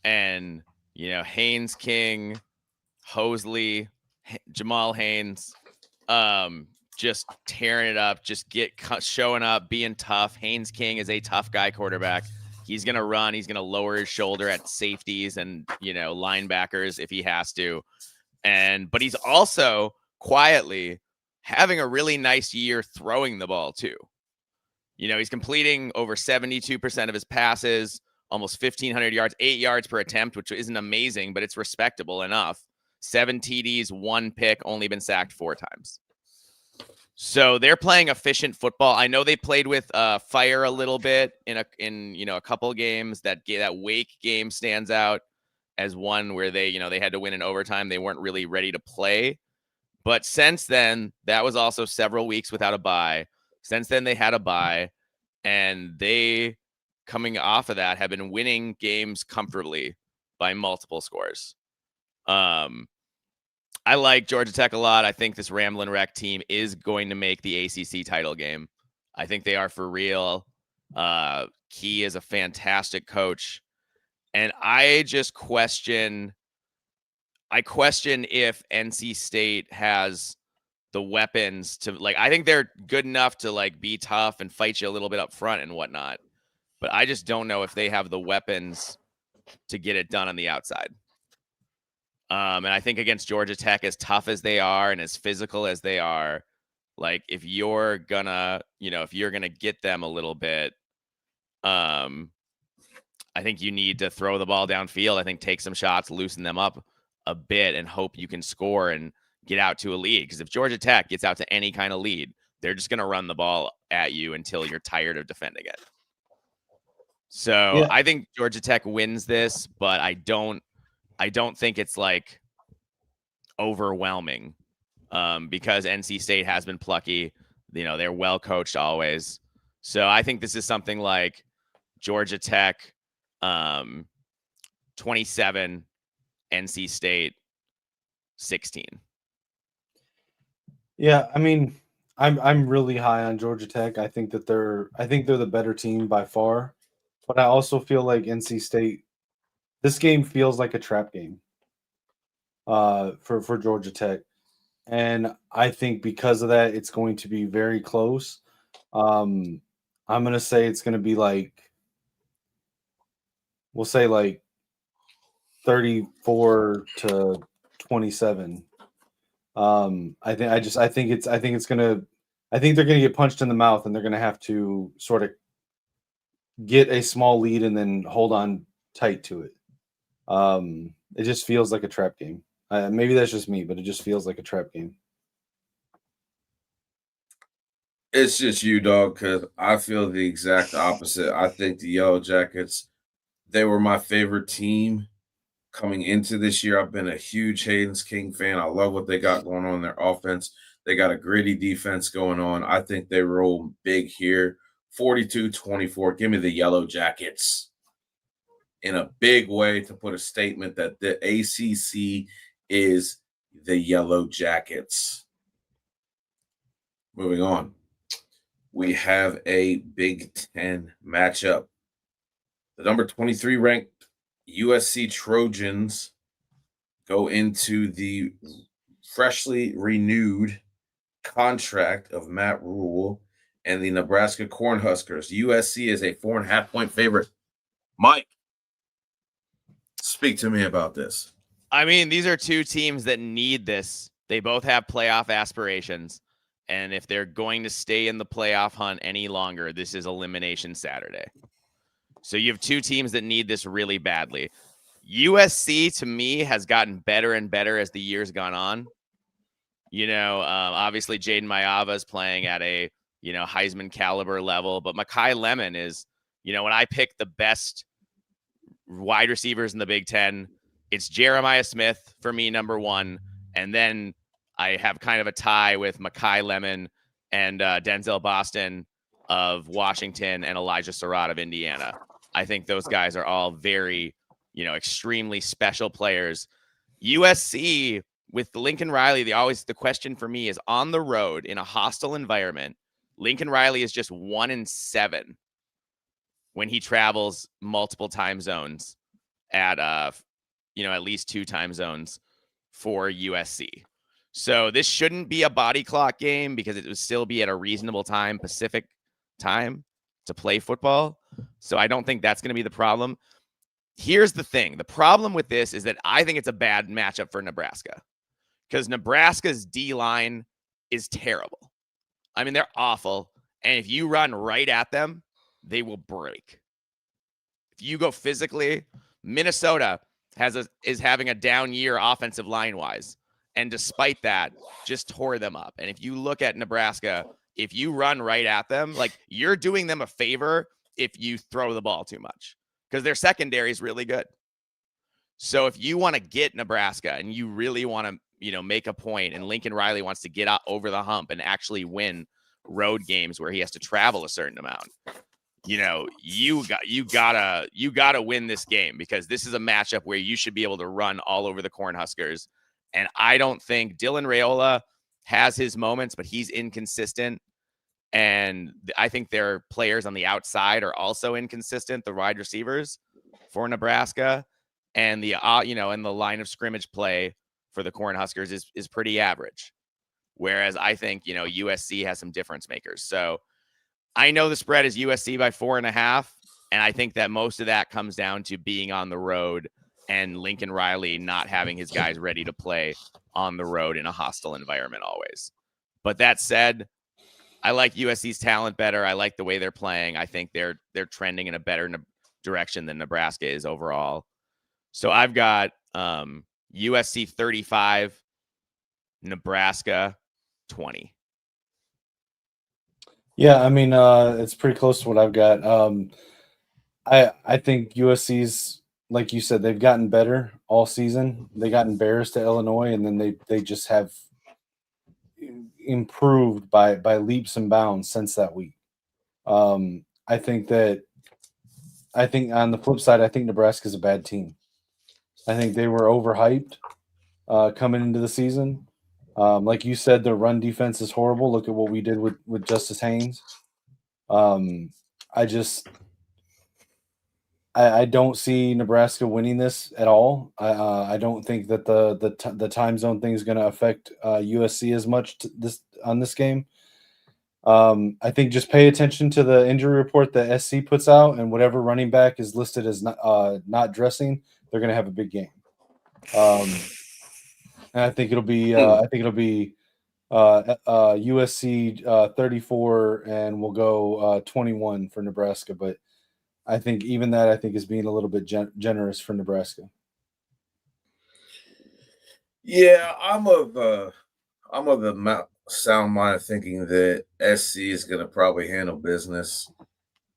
And, Haynes King, Hosley, Jamal Haynes, just tearing it up, just showing up, being tough. Haynes King is a tough guy quarterback. He's going to run. He's going to lower his shoulder at safeties and, linebackers if he has to. But he's also quietly having a really nice year throwing the ball too. He's completing over 72% of his passes, almost 1,500 yards, 8 yards per attempt, which isn't amazing, but it's respectable enough. 7 TDs, 1 pick, only been sacked 4 times. So they're playing efficient football. I know they played with fire a little bit in a couple games. That Wake game stands out as one where they had to win in overtime. They weren't really ready to play. But since then, that was also several weeks without a bye. Since then, they had a bye, and they, coming off of that, have been winning games comfortably by multiple scores. I like Georgia Tech a lot. I think this Ramblin' Wreck team is going to make the ACC title game. I think they are for real. Key is a fantastic coach. And I just question if NC State has the weapons to, I think they're good enough to, be tough and fight you a little bit up front and whatnot. But I just don't know if they have the weapons to get it done on the outside. And I think against Georgia Tech, as tough as they are and as physical as they are, if you're gonna get them a little bit, I think you need to throw the ball downfield. I think take some shots, loosen them up a bit, and hope you can score and get out to a lead. Because if Georgia Tech gets out to any kind of lead, they're just going to run the ball at you until you're tired of defending it. So yeah. I think Georgia Tech wins this, but I don't think it's overwhelming because NC State has been plucky. They're well coached always. So I think this is something like Georgia Tech 27, NC State 16. Yeah, I mean, I'm really high on Georgia Tech. I think they're the better team by far. But I also feel like NC State, this game feels like a trap game for Georgia Tech. And I think because of that, it's going to be very close. I'm going to say it's going to be we'll say 34-27. I think they're going to get punched in the mouth, and they're going to have to sort of get a small lead and then hold on tight to it. It just feels like a trap game. Maybe that's just me, but it just feels like a trap game. It's just you, dog, because I feel the exact opposite. I think the Yellow Jackets, they were my favorite team coming into this year. I've been a huge Haynes King fan. I love what they got going on in their offense. They got a gritty defense going on. I think they roll big here. 42-24. Give me the Yellow Jackets in a big way to put a statement that the ACC is the Yellow Jackets. Moving on. We have a Big Ten matchup. The number 23 ranked USC Trojans go into the freshly renewed contract of Matt Rule and the Nebraska Cornhuskers. USC is a 4.5-point favorite. Mike, speak to me about this. I mean, these are two teams that need this. They both have playoff aspirations. And if they're going to stay in the playoff hunt any longer, this is Elimination Saturday. So you have two teams that need this really badly. USC, to me, has gotten better and better as the year's gone on. Obviously Jaden Mayava is playing at a, Heisman caliber level, but Mekhi Lemon is, when I pick the best wide receivers in the Big Ten, it's Jeremiah Smith for me, number one. And then I have kind of a tie with Mekhi Lemon and Denzel Boston of Washington and Elijah Surratt of Indiana. I think those guys are all very, extremely special players. USC with Lincoln Riley, the question for me is on the road in a hostile environment. Lincoln Riley is just 1-7 when he travels multiple time zones at at least 2 time zones for USC. So this shouldn't be a body clock game because it would still be at a reasonable time, Pacific time, to play football. So I don't think that's going to be the problem. Here's the thing. The problem with this is that I think it's a bad matchup for Nebraska because Nebraska's D-line is terrible. I mean, they're awful. And if you run right at them, they will break. If you go physically, Minnesota is having a down year offensive line-wise. And despite that, just tore them up. And if you look at Nebraska, if you run right at them, like you're doing them a favor if you throw the ball too much because their secondary is really good. So if you want to get Nebraska and you really want to, make a point, and Lincoln Riley wants to get out over the hump and actually win road games where he has to travel a certain amount, you gotta win this game because this is a matchup where you should be able to run all over the Cornhuskers. And I don't think Dylan Raiola has his moments, but he's inconsistent. And I think their players on the outside are also inconsistent, the wide receivers for Nebraska. And the line of scrimmage play for the Cornhuskers is pretty average. Whereas I think, USC has some difference makers. So I know the spread is USC by 4.5. And I think that most of that comes down to being on the road and Lincoln Riley not having his guys ready to play on the road in a hostile environment always. But that said, I like USC's talent better. I like the way they're playing. I think they're trending in a better direction than Nebraska is overall. So I've got USC 35, Nebraska 20. Yeah, I mean, it's pretty close to what I've got. I think USC's, like you said, they've gotten better all season. They got embarrassed to Illinois, and then they just have improved by leaps and bounds since that week. I think on the flip side, I think Nebraska's a bad team. I think they were overhyped coming into the season. Like you said, their run defense is horrible. Look at what we did with Justice Haynes. I don't see Nebraska winning this at all. I don't think that the time zone thing is going to affect USC as much on this game. I think just pay attention to the injury report that SC puts out, and whatever running back is listed as not dressing, they're going to have a big game. And I think it'll be USC 34, and we'll go 21 for Nebraska. But I think even that is being a little bit generous for Nebraska. Yeah, I'm of the sound mind of thinking that SC is going to probably handle business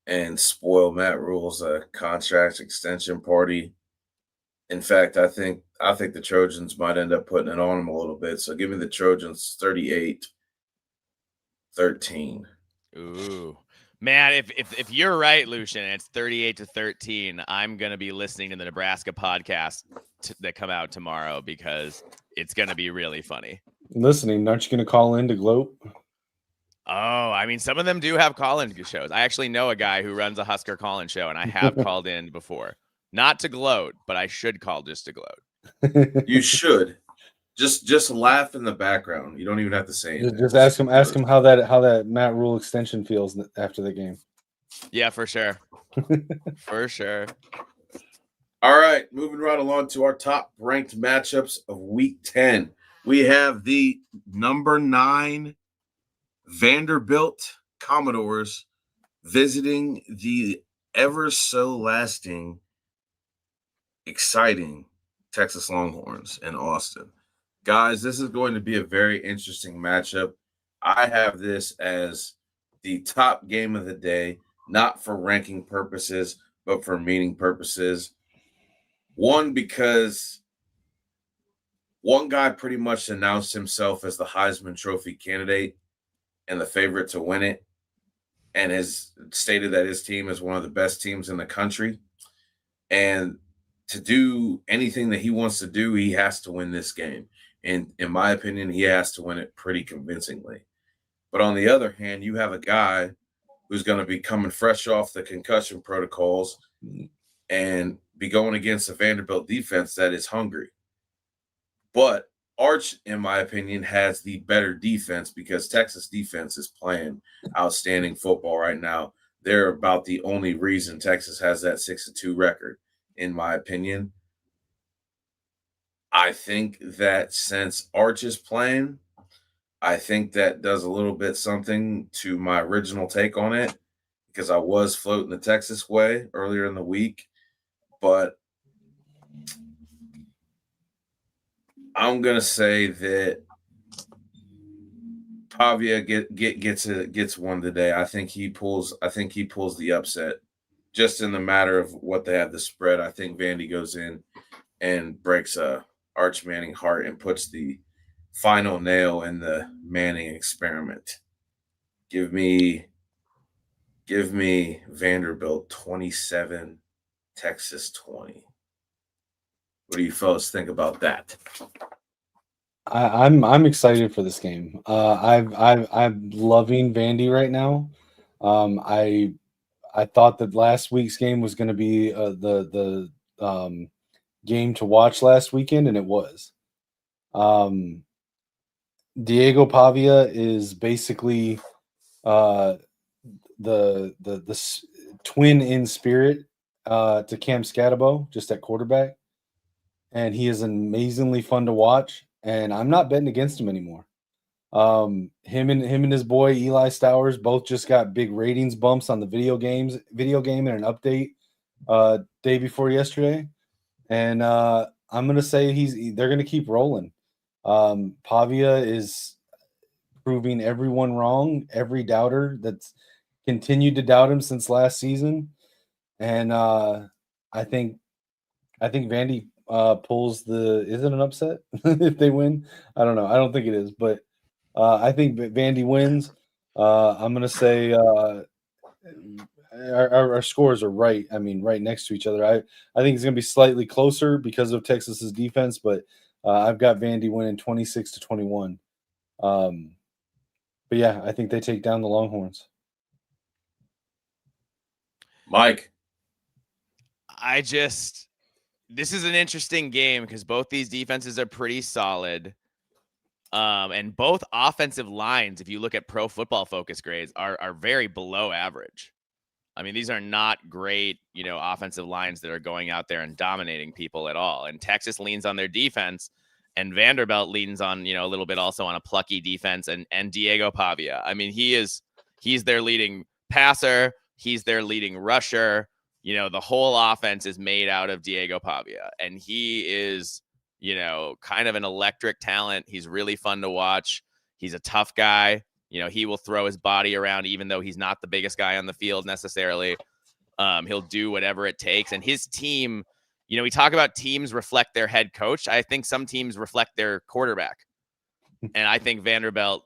and spoil Matt Rule's contract extension party. In fact, I think the Trojans might end up putting it on them a little bit. So give me the Trojans 38-13. Ooh. Man, if you're right, Lucian, and it's 38-13, I'm going to be listening to the Nebraska podcast that come out tomorrow because it's going to be really funny. Listening, aren't you going to call in to gloat? Oh, I mean, some of them do have call-in shows. I actually know a guy who runs a Husker call-in show, and I have called in before. Not to gloat, but I should call just to gloat. You should. Just laugh in the background. You don't even have to say anything. Just ask him how that Matt Rule extension feels after the game. Yeah, for sure. For sure. All right, moving right along to our top ranked matchups of Week 10. We have the number 9 Vanderbilt Commodores visiting the ever so lasting, exciting Texas Longhorns in Austin. Guys, this is going to be a very interesting matchup. I have this as the top game of the day, not for ranking purposes, but for meaning purposes. One, because one guy pretty much announced himself as the Heisman Trophy candidate and the favorite to win it, and has stated that his team is one of the best teams in the country. And to do anything that he wants to do, he has to win this game. And in my opinion, he has to win it pretty convincingly. But on the other hand, you have a guy who's going to be coming fresh off the concussion protocols and be going against a Vanderbilt defense that is hungry. But Arch, in my opinion, has the better defense because Texas defense is playing outstanding football right now. They're about the only reason Texas has that 6-2 record, in my opinion. I think that since Arch is playing, I think that does a little bit something to my original take on it because I was floating the Texas way earlier in the week. But I'm gonna say that Pavia gets one today. I think he pulls the upset just in the matter of what they have the spread. I think Vandy goes in and breaks Arch Manning heart and puts the final nail in the Manning experiment. Give me Vanderbilt 27, Texas 20. What do you fellas think about that? I'm excited for this game. I'm loving Vandy right now. I thought that last week's game was going to be the game to watch last weekend, and it was. Diego Pavia is basically the twin in spirit to Cam Scatabo, just at quarterback, and he is amazingly fun to watch. And I'm not betting against him anymore. Him and his boy Eli Stowers both just got big ratings bumps on the video game and an update day before yesterday. And I'm gonna say they're gonna keep rolling. Pavia is proving everyone wrong, every doubter that's continued to doubt him since last season. And I think Vandy pulls is it an upset if they win? I don't know. I don't think it is, but I think Vandy wins. I'm going to say our scores are right. I mean, right next to each other. I think it's going to be slightly closer because of Texas's defense, but I've got Vandy winning 26-21. But yeah, I think they take down the Longhorns. Mike, this is an interesting game because both these defenses are pretty solid. And both offensive lines, if you look at Pro Football Focus grades, are very below average. I mean, these are not great, offensive lines that are going out there and dominating people at all. And Texas leans on their defense, and Vanderbilt leans on, a little bit also on a plucky defense and Diego Pavia. I mean, he's their leading passer. He's their leading rusher. The whole offense is made out of Diego Pavia, and he is, kind of an electric talent. He's really fun to watch. He's a tough guy. He will throw his body around, even though he's not the biggest guy on the field necessarily. He'll do whatever it takes. And his team, we talk about teams reflect their head coach. I think some teams reflect their quarterback. And I think Vanderbilt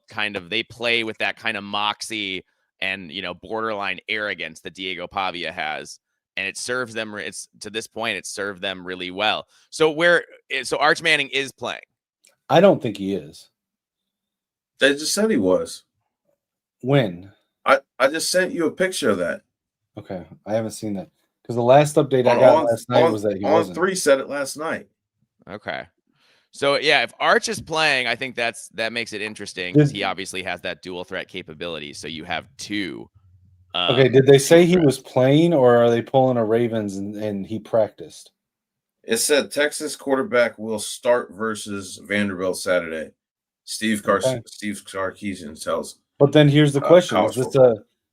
they play with that kind of moxie and, borderline arrogance that Diego Pavia has. And it serves them. To this point, it served them really well. So Arch Manning is playing. I don't think he is. They just said he was. When? I just sent you a picture of that. Okay, I haven't seen that because the last update I got last night was that he wasn't. 3 said it last night. Okay. So yeah, if Arch is playing, I think that makes it interesting because he obviously has that dual threat capability. So you have two. Okay, did they say he was playing, or are they pulling a Ravens and he practiced? It said Texas quarterback will start versus Vanderbilt Saturday. Steve Sarkisian tells. But then here's the question: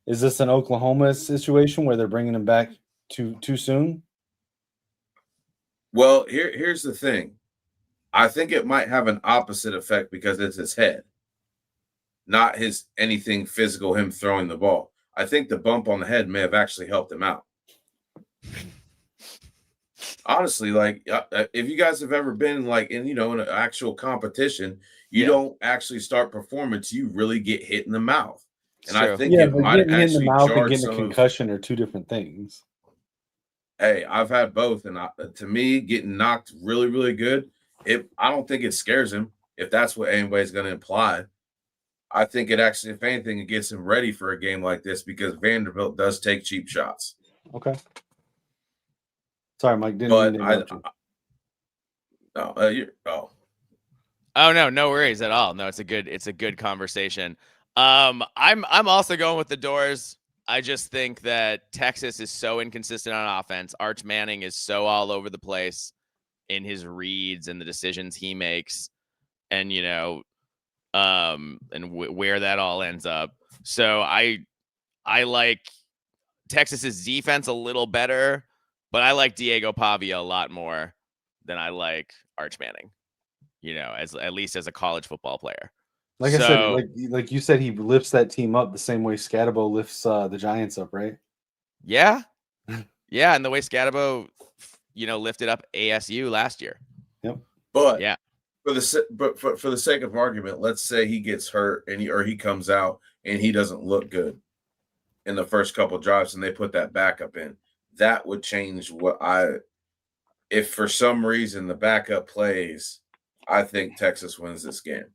is this an Oklahoma situation where they're bringing him back too soon? Well, here's the thing. I think it might have an opposite effect because it's his head, not his anything physical, him throwing the ball. I think the bump on the head may have actually helped him out. Honestly, like if you guys have ever been like in an actual competition, you don't actually start performing till you really get hit in the mouth. And I think Yeah, it but might getting hit in the actually mouth and jarred getting a some of. concussion are two different things. Hey, I've had both, and to me, getting knocked really, really good, I don't think it scares him. If that's what anybody's going to imply, I think it actually, if anything, it gets him ready for a game like this because Vanderbilt does take cheap shots. Okay. Sorry, Mike. Didn't mean But to interrupt you. Oh no worries at all. No, it's a good conversation. I'm also going with the Doors. I just think that Texas is so inconsistent on offense. Arch Manning is so all over the place in his reads and the decisions he makes, and where that all ends up. So I like Texas's defense a little better, but I like Diego Pavia a lot more than I like Arch Manning. As at least as a college football player. Like I said, like you said, he lifts that team up the same way Scatabo lifts the Giants up, right? Yeah, yeah, and the way Scatabo, lifted up ASU last year. Yep. But yeah, for the sake of argument, let's say he gets hurt and he comes out and he doesn't look good in the first couple of drives, and they put that backup in. That would change if for some reason the backup plays. I think Texas wins this game.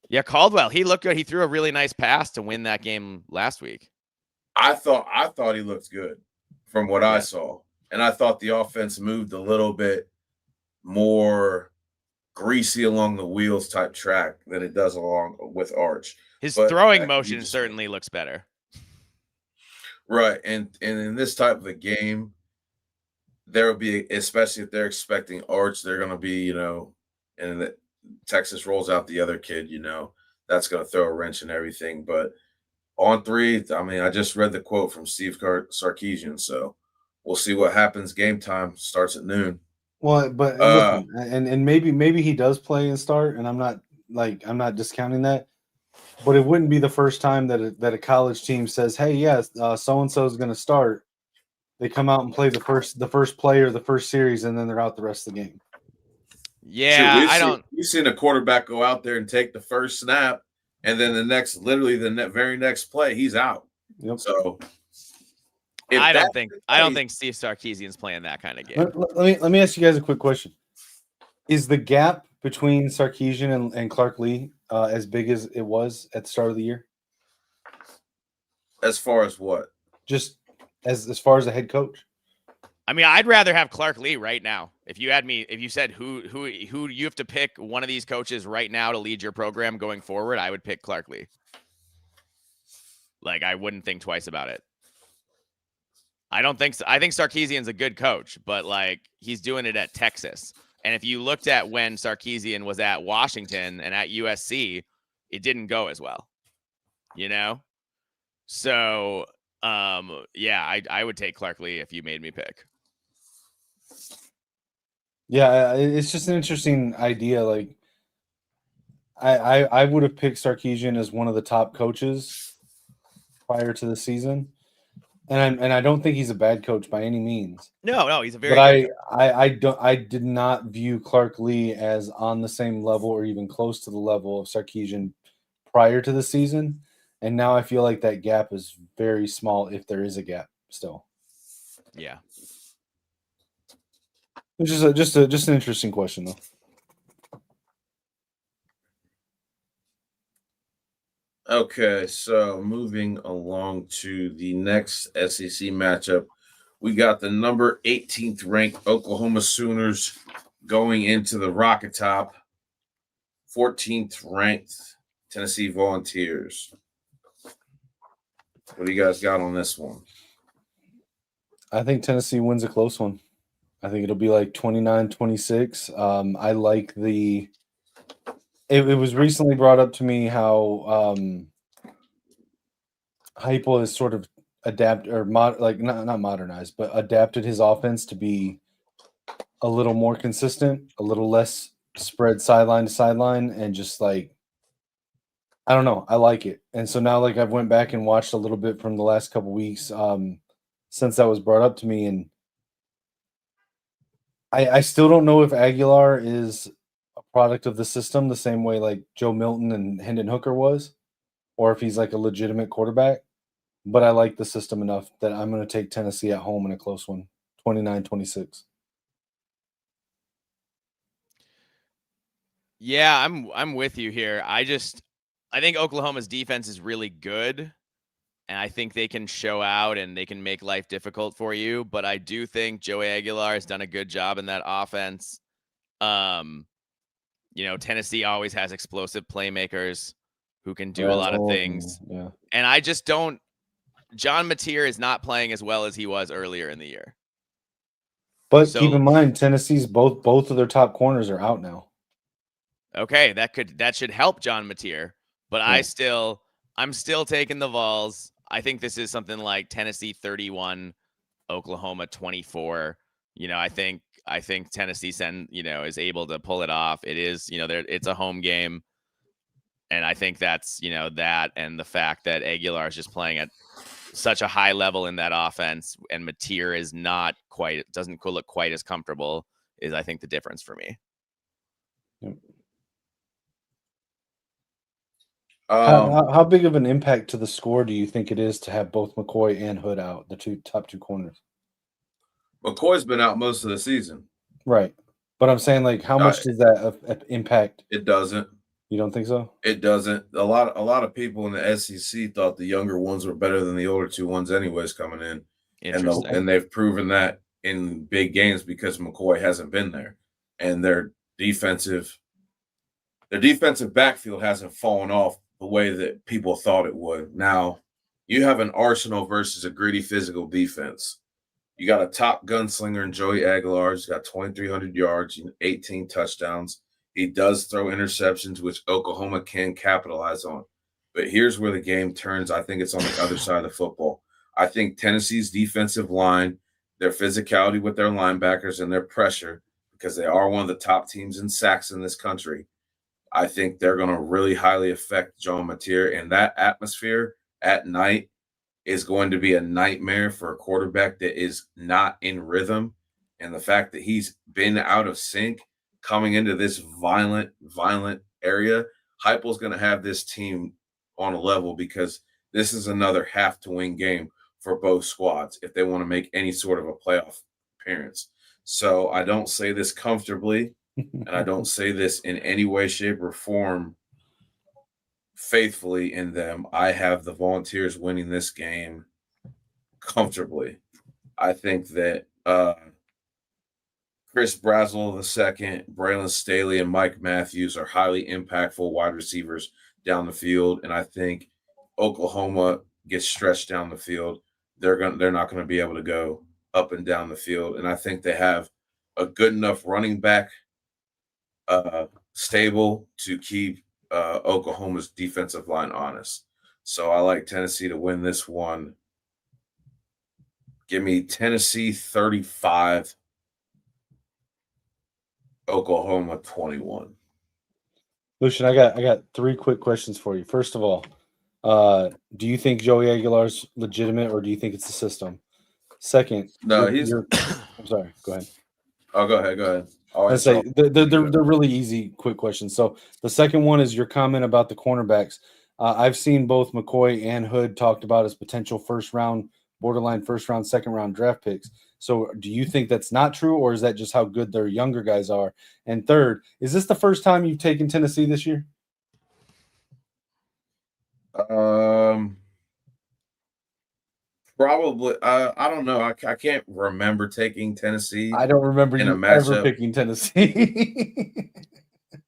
Yeah, Caldwell, he looked good. He threw a really nice pass to win that game last week. I thought he looked good from what I saw. And I thought the offense moved a little bit more greasy along the wheels type track than it does along with Arch. His throwing motion certainly looks better. Right. And in this type of a game, there will be, especially if they're expecting Arch, they're going to be, and Texas rolls out the other kid, that's going to throw a wrench in everything. But on 3, I mean, I just read the quote from Steve Sarkisian, so we'll see what happens. Game time starts at noon. Well, but listen, and maybe he does play and start, and I'm not discounting that, but it wouldn't be the first time that a college team says, "Hey, yes, so and so is going to start." They come out and play the first play or the first series, and then they're out the rest of the game. Yeah, we've seen a quarterback go out there and take the first snap, and then the very next play, he's out. Yep. So I don't think Steve Sarkisian's playing that kind of game. Let me ask you guys a quick question. Is the gap between Sarkisian and Clark Lee as big as it was at the start of the year? As far as what? Just as far as a head coach? I mean, I'd rather have Clark Lee right now. If you said who you have to pick one of these coaches right now to lead your program going forward, I would pick Clark Lee. Like, I wouldn't think twice about it. I think Sarkisian's a good coach, but like, he's doing it at Texas. And if you looked at when Sarkisian was at Washington and at USC, it didn't go as well. So I would take Clark Lee if you made me pick. Yeah, it's just an interesting idea. Like, I would have picked Sarkisian as one of the top coaches prior to the season, and I don't think he's a bad coach by any means. No, he's a very. But I did not view Clark Lee as on the same level or even close to the level of Sarkisian prior to the season, and now I feel like that gap is very small, if there is a gap still. Yeah. Which is just an interesting question, though. Okay, so moving along to the next SEC matchup, we got the number 18th ranked Oklahoma Sooners going into the Rocket Top, 14th ranked Tennessee Volunteers. What do you guys got on this one? I think Tennessee wins a close one. I think it'll be like 29-26. I like it was recently brought up to me how Heupel has sort of not modernized, but adapted his offense to be a little more consistent, a little less spread sideline to sideline and just like I don't know, I like it. And so now like I've went back and watched a little bit from the last couple weeks since that was brought up to me, and I still don't know if Aguilar is a product of the system the same way like Joe Milton and Hendon Hooker was, or if he's like a legitimate quarterback. But I like the system enough that I'm going to take Tennessee at home in a close one, 29-26. Yeah, I'm with you here. I think Oklahoma's defense is really good, and I think they can show out and they can make life difficult for you. But I do think Joey Aguilar has done a good job in that offense. Tennessee always has explosive playmakers who can do a lot of things. Yeah. And I just don't. John Mateer is not playing as well as he was earlier in the year. But So- keep in mind, Tennessee's both of their top corners are out now. Okay, that should help John Mateer. But Yeah. I'm still taking the Vols. I think this is something like Tennessee 31, Oklahoma 24. I think Tennessee is able to pull it off. It is, it's a home game. And I think that's, that and the fact that Aguilar is just playing at such a high level in that offense and Mateer is doesn't look quite as comfortable is, I think, the difference for me. Yep. How big of an impact to the score do you think it is to have both McCoy and Hood out, the top two corners? McCoy's been out most of the season. Right. But I'm saying, like, how much does that impact? It doesn't. You don't think so? It doesn't. A lot of people in the SEC thought the younger ones were better than the older two ones anyways coming in. Interesting. And they've proven that in big games because McCoy hasn't been there. And their defensive backfield hasn't fallen off the way that people thought it would. Now, you have an Arsenal versus a gritty physical defense. You got a top gunslinger in Joey Aguilar. He's got 2,300 yards, 18 touchdowns. He does throw interceptions, which Oklahoma can capitalize on. But here's where the game turns. I think it's on the other side of the football. I think Tennessee's defensive line, their physicality with their linebackers and their pressure, because they are one of the top teams in sacks in this country, I think they're going to really highly affect John Mateer. And that atmosphere at night is going to be a nightmare for a quarterback that is not in rhythm. And the fact that he's been out of sync coming into this violent area, Heupel's going to have this team on a level because this is another have to win game for both squads if they want to make any sort of a playoff appearance. So I don't say this comfortably, and I don't say this in any way, shape, or form faithfully in them. I have the Volunteers winning this game comfortably. I think that Chris Brazel II, Braylon Staley, and Mike Matthews are highly impactful wide receivers down the field, and I think Oklahoma gets stretched down the field. They're not going to be able to go up and down the field, and I think they have a good enough running back stable to keep Oklahoma's defensive line honest. So I like Tennessee to win this one. Give me Tennessee 35, Oklahoma 21. Lucian, I got three quick questions for you. First of all, do you think Joey Aguilar's legitimate, or do you think it's the system? Second, No, I'm sorry. Go ahead. Oh, go ahead. I say they're really easy, quick questions. So the second one is your comment about the cornerbacks. I've seen both McCoy and Hood talked about as potential borderline first round, second round draft picks. So do you think that's not true, or is that just how good their younger guys are? And third, is this the first time you've taken Tennessee this year? Probably. I don't know. I can't remember taking Tennessee. I don't remember in you a matchup. ever picking Tennessee.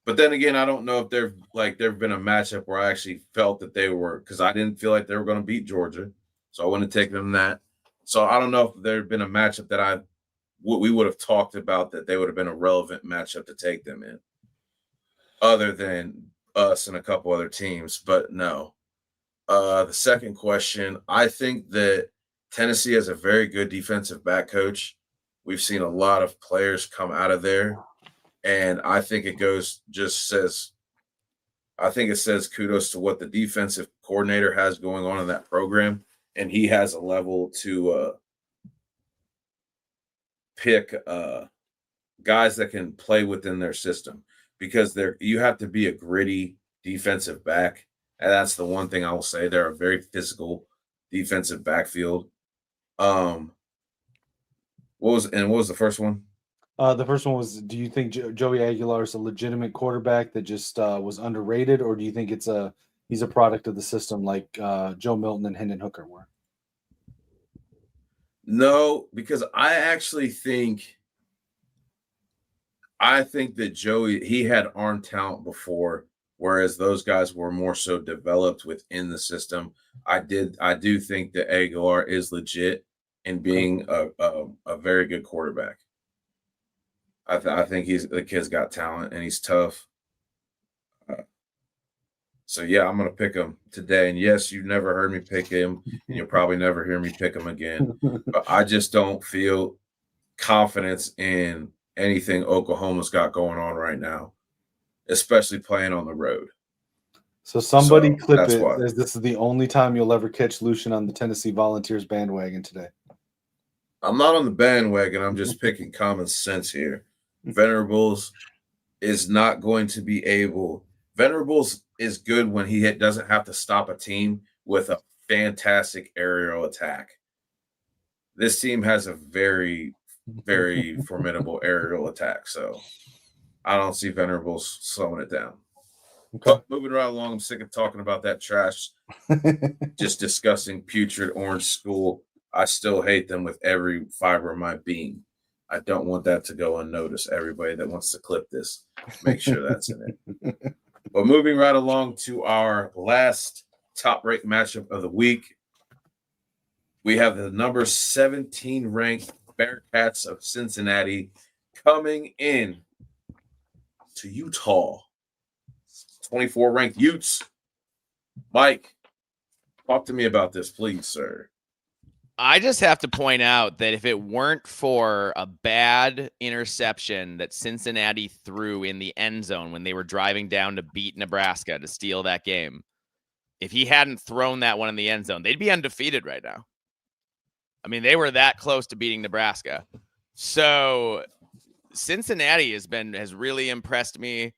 But then again, I don't know if there've been a matchup where I actually felt that they were, because I didn't feel like they were going to beat Georgia, so I wouldn't take them that. So I don't know if there'd been a matchup that we would have talked about that they would have been a relevant matchup to take them in, other than us and a couple other teams. But no. The second question, I think that Tennessee has a very good defensive back coach. We've seen a lot of players come out of there And I think it says kudos to what the defensive coordinator has going on in that program. And he has a level to pick guys that can play within their system, because you have to be a gritty defensive back. And that's the one thing I will say. They're a very physical defensive backfield. What was the first one? The first one was, do you think Joey Aguilar is a legitimate quarterback that just was underrated, or do you think he's a product of the system like Joe Milton and Hendon Hooker were? No, because I actually think that Joey, he had arm talent before, whereas those guys were more so developed within the system. I do think that Aguilar is legit in being a very good quarterback. I think the kid's got talent and he's tough. So yeah, I'm gonna pick him today. And yes, you've never heard me pick him, and you'll probably never hear me pick him again. But I just don't feel confidence in anything Oklahoma's got going on right now, especially playing on the road. So somebody clip that's it. why. This is the only time you'll ever catch Lucian on the Tennessee Volunteers bandwagon today. I'm not on the bandwagon. I'm just picking common sense here. Venerables is not going to be able. Venerables is good when he doesn't have to stop a team with a fantastic aerial attack. This team has a very, very formidable aerial attack, so I don't see Venerables slowing it down. Okay. But moving right along, I'm sick of talking about that trash, just discussing putrid Orange School. I still hate them with every fiber of my being. I don't want that to go unnoticed. Everybody that wants to clip this, make sure that's in it. But moving right along to our last top-ranked matchup of the week, we have the number 17 ranked Bearcats of Cincinnati coming in to Utah. 24 ranked Utes. Mike, talk to me about this, please, sir. I just have to point out that if it weren't for a bad interception that Cincinnati threw in the end zone when they were driving down to beat Nebraska to steal that game, if he hadn't thrown that one in the end zone, they'd be undefeated right now. I mean, they were that close to beating Nebraska. So Cincinnati has really impressed me.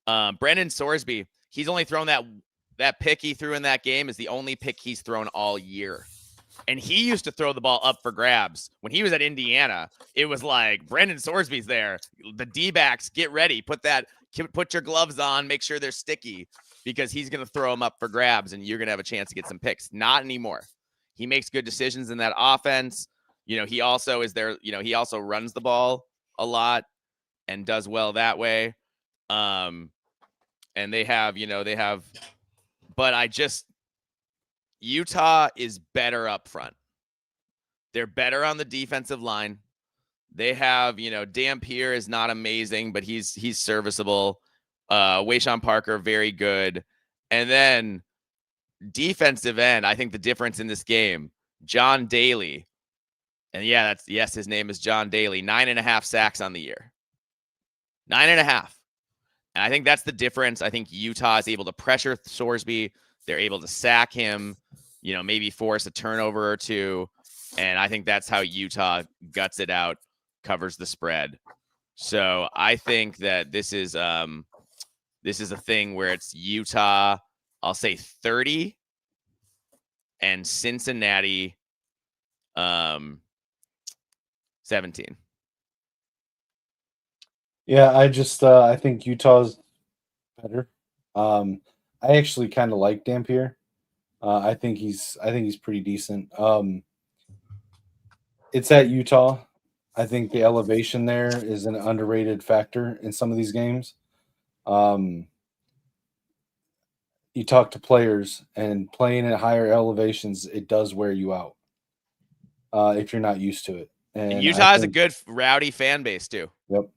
Brendan Sorsby, he's only thrown that pick he threw in that game is the only pick he's thrown all year. And he used to throw the ball up for grabs. When he was at Indiana, it was like, Brendan Sorsby's there. The D-backs, get ready. Put your gloves on. Make sure they're sticky, because he's going to throw them up for grabs, and you're going to have a chance to get some picks. Not anymore. He makes good decisions in that offense. He also is there. He also runs the ball a lot and does well that way. And they have, but Utah is better up front. They're better on the defensive line. They have, Dampier is not amazing, but he's serviceable. Wayshawn Parker, very good. And then defensive end, I think the difference in this game, John Daly. And his name is John Daly. 9.5 sacks on the year. 9.5. And I think that's the difference. I think Utah is able to pressure Sorsby. They're able to sack him, maybe force a turnover or two. And I think that's how Utah guts it out, covers the spread. So I think that this is a thing where it's Utah, I'll say 30, and Cincinnati 17. Yeah, I think Utah's better. I actually kind of like Dampier. I think he's pretty decent. It's at Utah. I think the elevation there is an underrated factor in some of these games. You talk to players, and playing at higher elevations, it does wear you out if you're not used to it. And Utah has a good rowdy fan base too. Yep.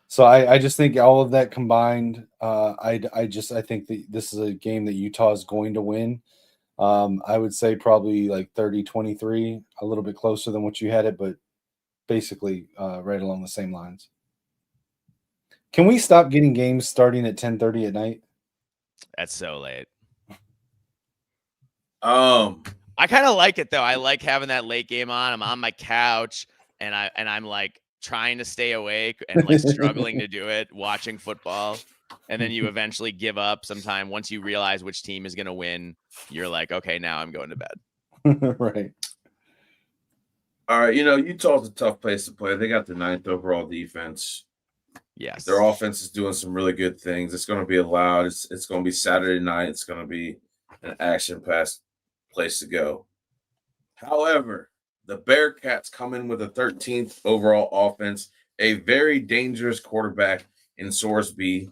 So I just think all of that combined, I think that this is a game that Utah is going to win. I would say probably like 30-23, a little bit closer than what you had it, but basically right along the same lines. Can we stop getting games starting at 10:30 at night? That's so late. I kind of like it though. I like having that late game on. I'm on my couch and I'm like trying to stay awake and like struggling to do it, watching football. And then you eventually give up sometime once you realize which team is going to win. You're like, okay, now I'm going to bed. Right. All right, Utah's a tough place to play. They got the 9th overall defense. Yes. Their offense is doing some really good things. It's going to be loud. It's going to be Saturday night. It's going to be an action-packed place to go. However, the Bearcats come in with a 13th overall offense, a very dangerous quarterback in Sorsby.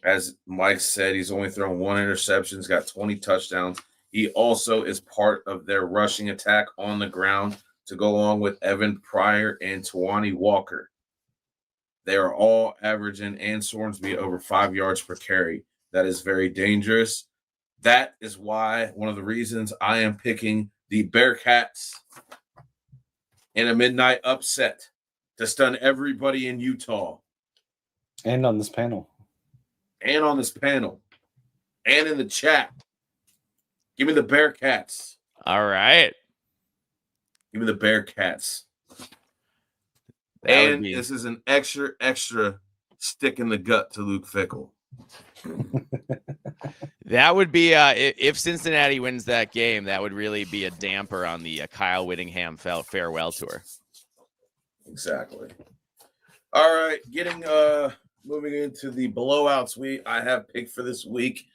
As Mike said, he's only thrown 1 interception. He's got 20 touchdowns. He also is part of their rushing attack on the ground to go along with Evan Pryor and Tawani Walker. They are all averaging and Sorensby over 5 yards per carry. That is very dangerous. That is why one of the reasons I am picking the Bearcats in a midnight upset to stun everybody in Utah. And on this panel. And on this panel. And in the chat. Give me the Bearcats. All right. Give me the Bearcats. That And this is an extra stick in the gut to Luke Fickell. That would be if Cincinnati wins that game, that would really be a damper on the Kyle Whittingham farewell tour. Exactly. All right, moving into the blowouts I have picked for this week.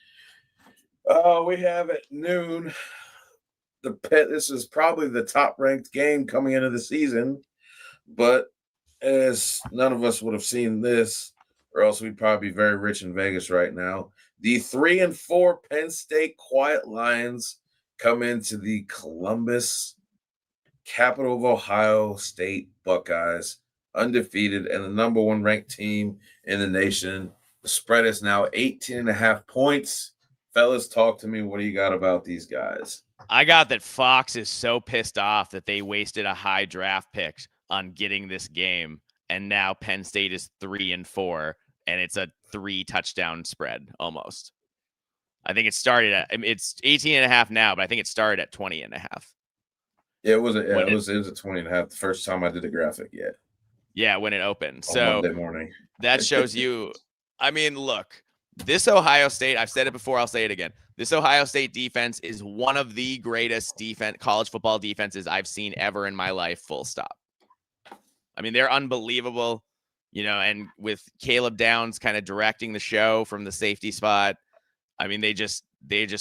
We have at noon this is probably the top ranked game coming into the season, but as none of us would have seen this, or else we'd probably be very rich in Vegas right now. The 3-4 Penn State Quiet Lions come into the Columbus, capital of Ohio State Buckeyes, undefeated and the number 1 ranked team in the nation. The spread is now 18.5 points. Fellas, talk to me. What do you got about these guys? I got that Fox is so pissed off that they wasted a high draft pick on getting this game, and now Penn State is 3-4, and it's a 3 touchdown spread almost. I think it started at it's 18.5 now, but I think it started at 20.5. Yeah, it was a 20.5 the first time I did the graphic. Yeah, when it opened. On so Monday morning. That shows you. I mean, look, this Ohio State, I've said it before, I'll say it again. This Ohio State defense is one of the greatest college football defenses I've seen ever in my life, full stop. I mean, they're unbelievable, and with Caleb Downs kind of directing the show from the safety spot. I mean, they just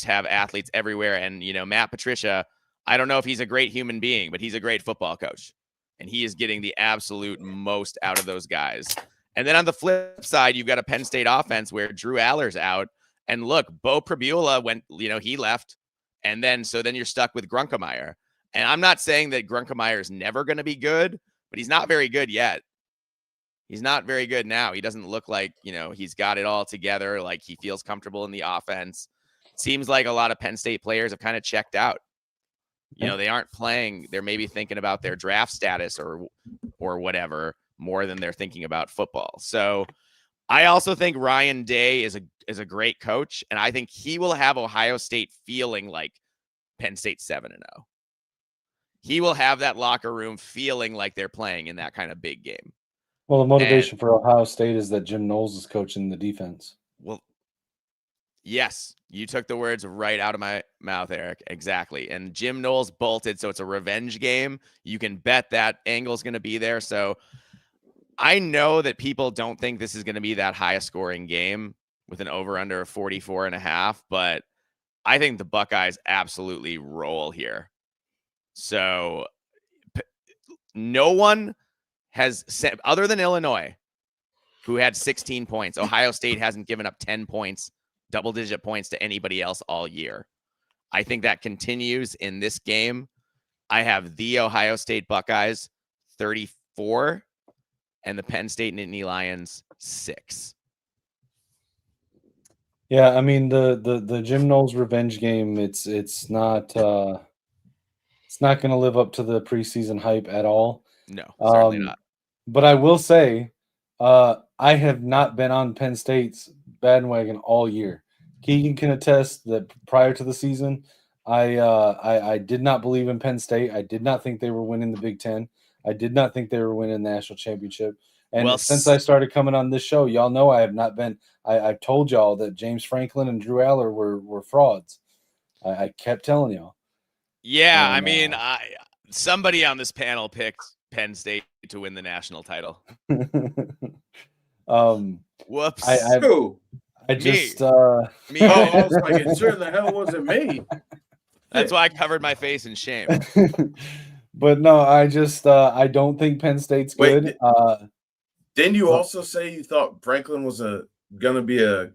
have athletes everywhere. And, Matt Patricia, I don't know if he's a great human being, but he's a great football coach. And he is getting the absolute most out of those guys. And then on the flip side, you've got a Penn State offense where Drew Aller's out. And look, Bo Prabula went, he left. And then you're stuck with Grunkemeyer. And I'm not saying that Grunkemeyer is never going to be good, but he's not very good yet. He's not very good now. He doesn't look like, he's got it all together. Like he feels comfortable in the offense. Seems like a lot of Penn State players have kind of checked out. They aren't playing. They're maybe thinking about their draft status or whatever more than they're thinking about football. So I also think Ryan Day is a great coach, and I think he will have Ohio State feeling like Penn State 7-0. He will have that locker room feeling like they're playing in that kind of big game. Well, the motivation for Ohio State is that Jim Knowles is coaching the defense. Well, yes, you took the words right out of my mouth, Eric. Exactly. And Jim Knowles bolted, so it's a revenge game. You can bet that angle's going to be there. So I know that people don't think this is going to be that high scoring game with an over-under of 44.5, but I think the Buckeyes absolutely roll here. So no one has said, other than Illinois, who had 16 points. Ohio State hasn't given up 10 points, double-digit points to anybody else all year. I think that continues in this game. I have the Ohio State Buckeyes 34 and the Penn State Nittany Lions 6. Yeah, I mean the Jim Knowles revenge game. It's not going to live up to the preseason hype at all. No, certainly not. But I will say, I have not been on Penn State's bandwagon all year. Keegan can attest that prior to the season, I did not believe in Penn State. I did not think they were winning the Big Ten. I did not think they were winning the national championship. And Well, since I started coming on this show, y'all know I have not been. I've told y'all that James Franklin and Drew Aller were frauds. I kept telling y'all. Yeah, And, I mean, somebody on this panel picked Penn State to win the national title. Whoops. Who? I Me. just Me. Oh, I was like, it sure the hell wasn't me. That's why I covered my face in shame. But no, I just I don't think Penn State's Wait, good. Didn't you but- also say you thought Franklin was gonna be up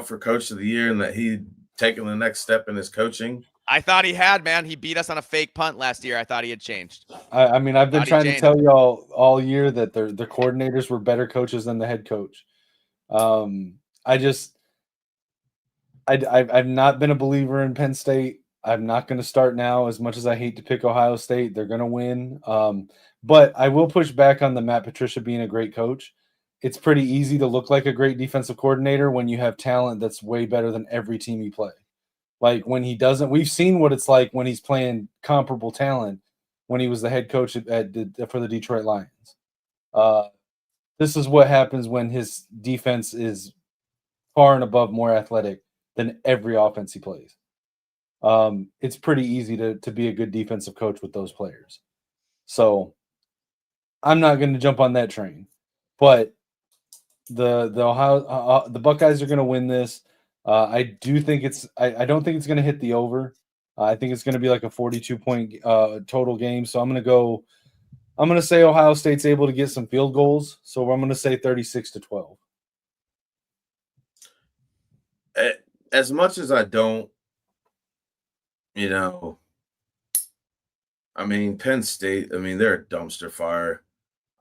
for coach of the year and that he'd taken the next step in his coaching? I thought he had, man. He beat us on a fake punt last year. I thought he had changed. I mean, I've been How'd he trying to change? tell y'all all year that their coordinators were better coaches than the head coach. I've not been a believer in Penn State. I'm not going to start now. As much as I hate to pick Ohio State, they're going to win. But I will push back on the Matt Patricia being a great coach. It's pretty easy to look like a great defensive coordinator when you have talent that's way better than every team you play. Like when he doesn't, we've seen what it's like when he's playing comparable talent when he was the head coach for the Detroit Lions. This is what happens when his defense is far and above more athletic than every offense he plays. It's pretty easy to be a good defensive coach with those players. So I'm not going to jump on that train, but the Buckeyes are going to win this. I do think I don't think it's going to hit the over. I think it's going to be like a 42-point total game. So I'm going to say Ohio State's able to get some field goals. So I'm going to say 36-12. As much as I don't, I mean, Penn State, I mean, they're a dumpster fire.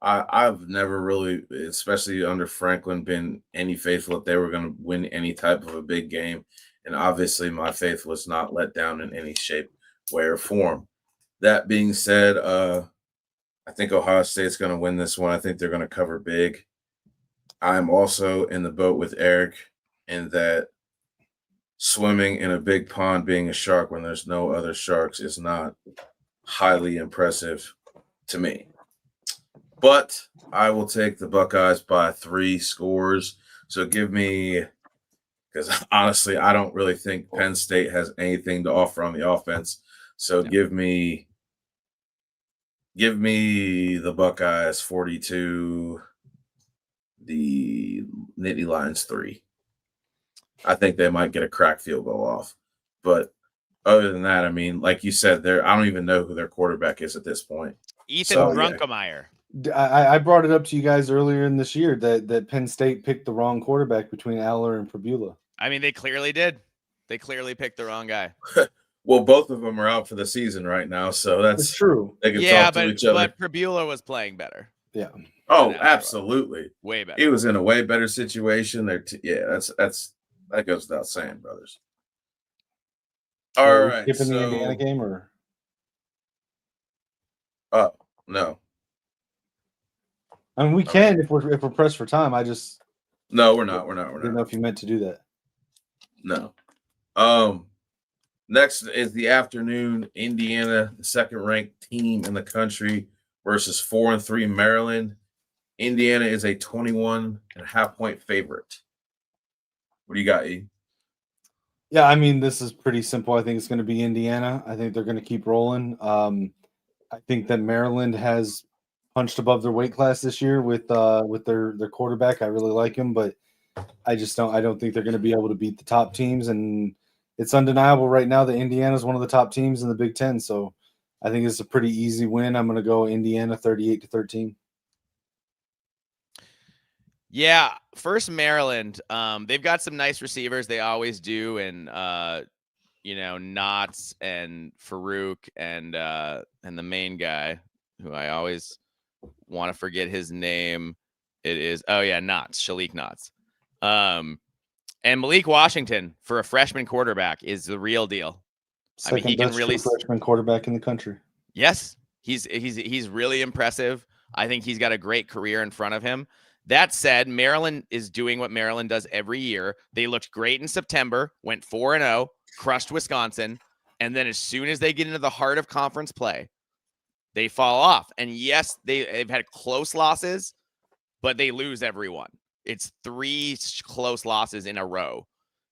I've never really, especially under Franklin, been any faithful that they were going to win any type of a big game. And obviously, my faith was not let down in any shape, way, or form. That being said, I think Ohio State's going to win this one. I think they're going to cover big. I'm also in the boat with Eric in that swimming in a big pond being a shark when there's no other sharks is not highly impressive to me. But I will take the Buckeyes by 3 scores. So give me, because honestly, I don't really think Penn State has anything to offer on the offense. So give me the Buckeyes 42, the Nittany Lions 3. I think they might get a crack field goal off. But other than that, I mean, like you said, I don't even know who their quarterback is at this point. Ethan Grunkemeyer. I brought it up to you guys earlier in this year that Penn State picked the wrong quarterback between Aller and Pabula. I mean, they clearly did. They clearly picked the wrong guy. Well, both of them are out for the season right now, so that's true. They can talk to each other. But Pabula was playing better. Yeah. Oh, absolutely. Way better. He was in a way better situation. That goes without saying, brothers. All right. Skipping the Indiana game or? Oh, no. I mean, we can if we're pressed for time. No, we're not. I didn't know if you meant to do that. No. Next is the afternoon. Indiana, the second-ranked team in the country, versus 4-3 Maryland. Indiana is a 21.5-point favorite. What do you got, E? Yeah, I mean, this is pretty simple. I think it's going to be Indiana. I think they're going to keep rolling. I think that Maryland has punched above their weight class this year with their quarterback. I really like him, but I don't think they're going to be able to beat the top teams. And it's undeniable right now that Indiana is one of the top teams in the Big Ten. So I think it's a pretty easy win. I'm going to go Indiana 38-13. Yeah, first Maryland. They've got some nice receivers. They always do, and Knotts and Farouk and the main guy who I always want to forget his name. It is Knotts, Shalik Knotts. And Malik Washington for a freshman quarterback is the real deal. Second best freshman quarterback in the country. Yes, he's really impressive. I think he's got a great career in front of him. That said, Maryland is doing what Maryland does every year. They looked great in September, went 4-0, crushed Wisconsin, and then as soon as they get into the heart of conference play, they fall off. And yes, they've had close losses, but they lose every one. It's 3 close losses in a row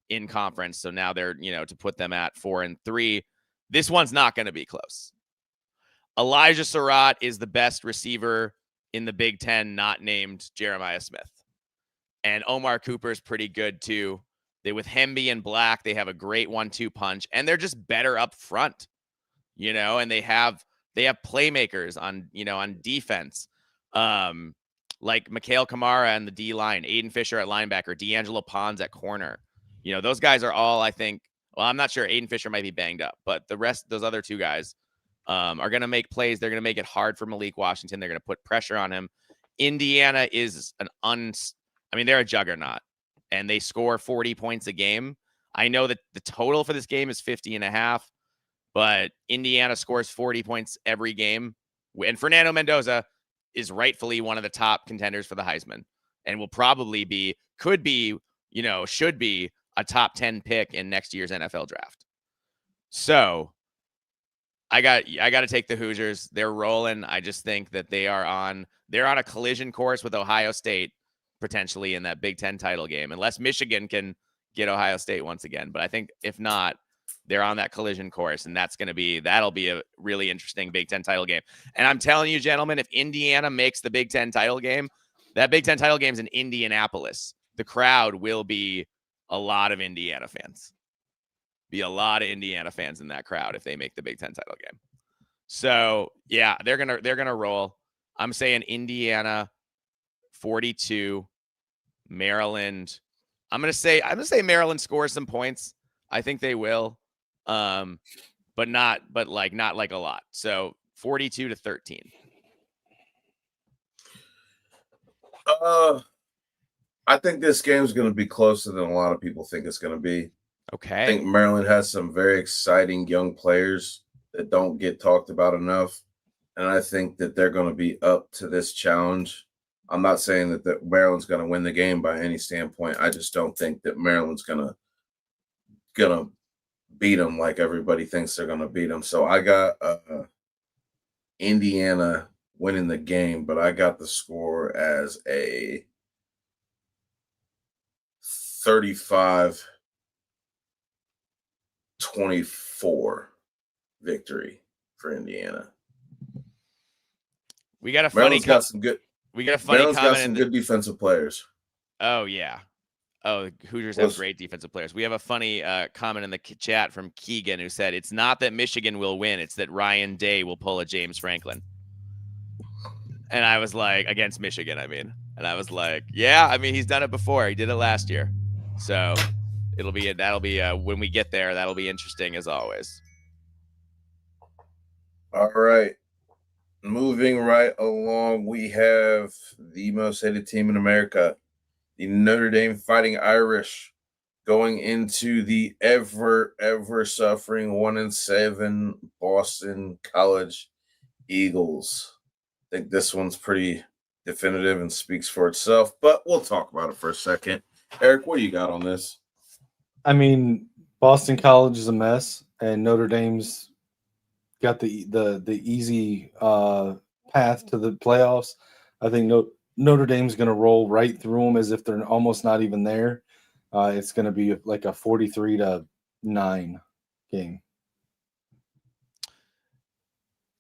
in conference. So now they're, to put them at 4-3. This one's not going to be close. Elijah Surratt is the best receiver in the Big Ten, not named Jeremiah Smith. And Omar Cooper is pretty good too. With Hemby and Black, they have a great 1-2 punch, and they're just better up front, and they have playmakers on defense. Like Mikhail Kamara and the D line, Aiden Fisher at linebacker, D'Angelo Pons at corner. Those guys are all, I think, well, I'm not sure. Aiden Fisher might be banged up, but the rest, those other 2 guys, are going to make plays. They're going to make it hard for Malik Washington. They're going to put pressure on him. Indiana is they're a juggernaut, and they score 40 points a game. I know that the total for this game is 50.5, but Indiana scores 40 points every game. And Fernando Mendoza is rightfully one of the top contenders for the Heisman, and will probably should be a top 10 pick in next year's NFL draft. So I got to take the Hoosiers. They're rolling. I just think that they're on a collision course with Ohio State potentially in that Big Ten title game, unless Michigan can get Ohio State once again. But I think if not, they're on that collision course, and that'll be a really interesting Big Ten title game. And I'm telling you, gentlemen, if Indiana makes the Big Ten title game, that Big Ten title game's in Indianapolis. The crowd will be a lot of Indiana fans. Be a lot of Indiana fans in that crowd if they make the Big Ten title game. So yeah, they're gonna roll. I'm saying Indiana 42, Maryland. I'm gonna say Maryland scores some points. I think they will, but not like a lot. So 42-13. I think this game's going to be closer than a lot of people think it's going to be. Okay. I think Maryland has some very exciting young players that don't get talked about enough, and I think that they're going to be up to this challenge. I'm not saying that Maryland's going to win the game by any standpoint. I just don't think that Maryland's going to beat them like everybody thinks they're going to beat them. So I got Indiana winning the game, but I got the score as a 35-24 victory for Indiana. We got a Maryland's funny got some good. We got a funny Maryland's comment got some good defensive players. Oh yeah. Oh, Hoosiers have great defensive players. We have a funny comment in the chat from Keegan who said, "It's not that Michigan will win; it's that Ryan Day will pull a James Franklin." And I was like, against Michigan, and I was like, yeah, he's done it before. He did it last year, so that'll be when we get there. That'll be interesting as always. All right. Moving right along, we have the most hated team in America, the Notre Dame Fighting Irish, going into the ever suffering 1-7 Boston College Eagles. I think this one's pretty definitive and speaks for itself, but we'll talk about it for a second. Eric, what do you got on this? Boston College is a mess, and Notre Dame's got the easy path to the playoffs. I think Notre Dame's going to roll right through them as if they're almost not even there. It's going to be like a 43-9 game.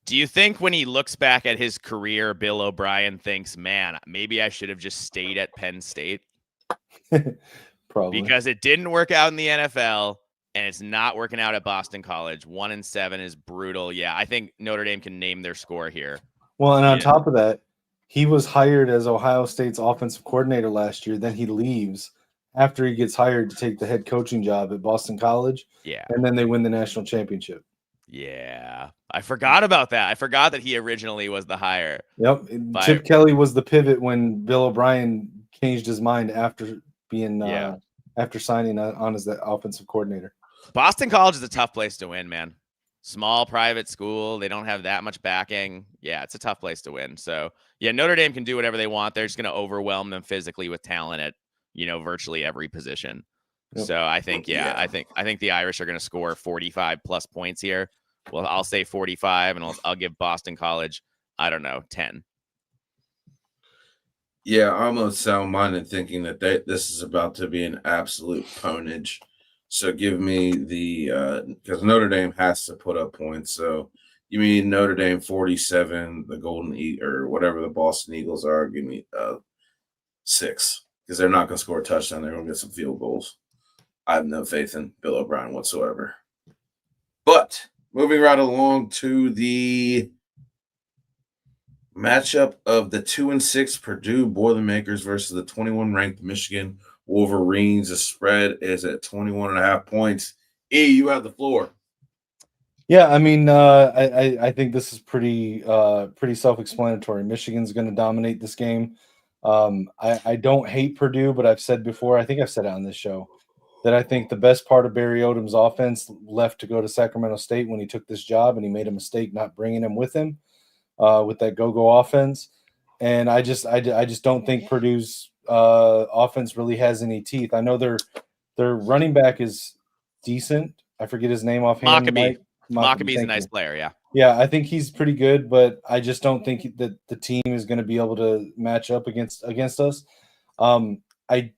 Do you think when he looks back at his career, Bill O'Brien thinks, man, maybe I should have just stayed at Penn State? Probably. Because it didn't work out in the NFL, and it's not working out at Boston College. 1-7 is brutal. Yeah, I think Notre Dame can name their score here. Well, and on top of that, he was hired as Ohio State's offensive coordinator last year. Then he leaves after he gets hired to take the head coaching job at Boston College. Yeah. And then they win the national championship. Yeah. I forgot about that. I forgot that he originally was the hire. Yep. Chip Kelly was the pivot when Bill O'Brien changed his mind after being after signing on as the offensive coordinator. Boston College is a tough place to win, man. Small private school. They don't have that much backing. Yeah, it's a tough place to win. So yeah, Notre Dame can do whatever they want. They're just going to overwhelm them physically with talent at, virtually every position. Yep. So I think, I think the Irish are going to score 45 plus points here. Well, I'll say 45, and I'll give Boston College, I don't know, 10. Yeah, I'm of sound minded thinking that this is about to be an absolute ponage. So give me the because Notre Dame has to put up points. So you mean Notre Dame 47, the Golden or whatever the Boston Eagles are. Give me 6 because they're not going to score a touchdown. They're going to get some field goals. I have no faith in Bill O'Brien whatsoever. But moving right along to the matchup of the 2-6 Purdue Boilermakers versus the 21 ranked Michigan Wolverines. The spread is at 21.5 points. E, you have the floor. Yeah, I mean, I think this is pretty self-explanatory. Michigan's going to dominate this game. I don't hate Purdue, but I've said before, I think I've said it on this show, that I think the best part of Barry Odom's offense left to go to Sacramento State when he took this job, and he made a mistake not bringing him with him with that go-go offense. And I just don't think Purdue's offense really has any teeth. I know their running back is decent. I forget his name offhand. Maccabee's a nice player, yeah. Yeah, I think he's pretty good, but I just don't think that the team is going to be able to match up against us. I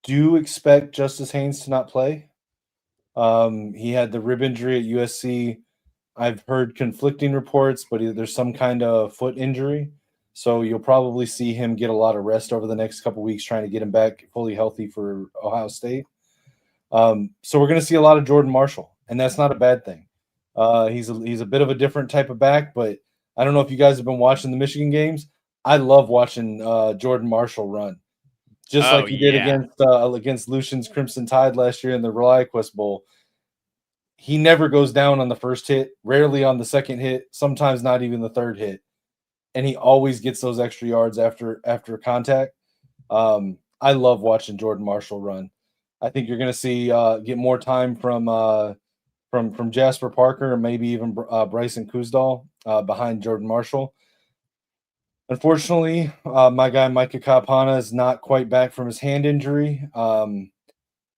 do expect Justice Haynes to not play. He had the rib injury at USC. I've heard conflicting reports, but there's some kind of foot injury. So you'll probably see him get a lot of rest over the next couple of weeks, trying to get him back fully healthy for Ohio State. So we're going to see a lot of Jordan Marshall, and that's not a bad thing. He's a bit of a different type of back, but I don't know if you guys have been watching the Michigan games. I love watching Jordan Marshall run, just like he did against Lucian's Crimson Tide last year in the ReliaQuest Bowl. He never goes down on the first hit, rarely on the second hit, sometimes not even the third hit, and he always gets those extra yards after contact. I love watching Jordan Marshall run. I think you're going to see get more time from Jasper Parker and maybe even Bryson Kuzdal behind Jordan Marshall. Unfortunately, my guy Micah Kapana is not quite back from his hand injury.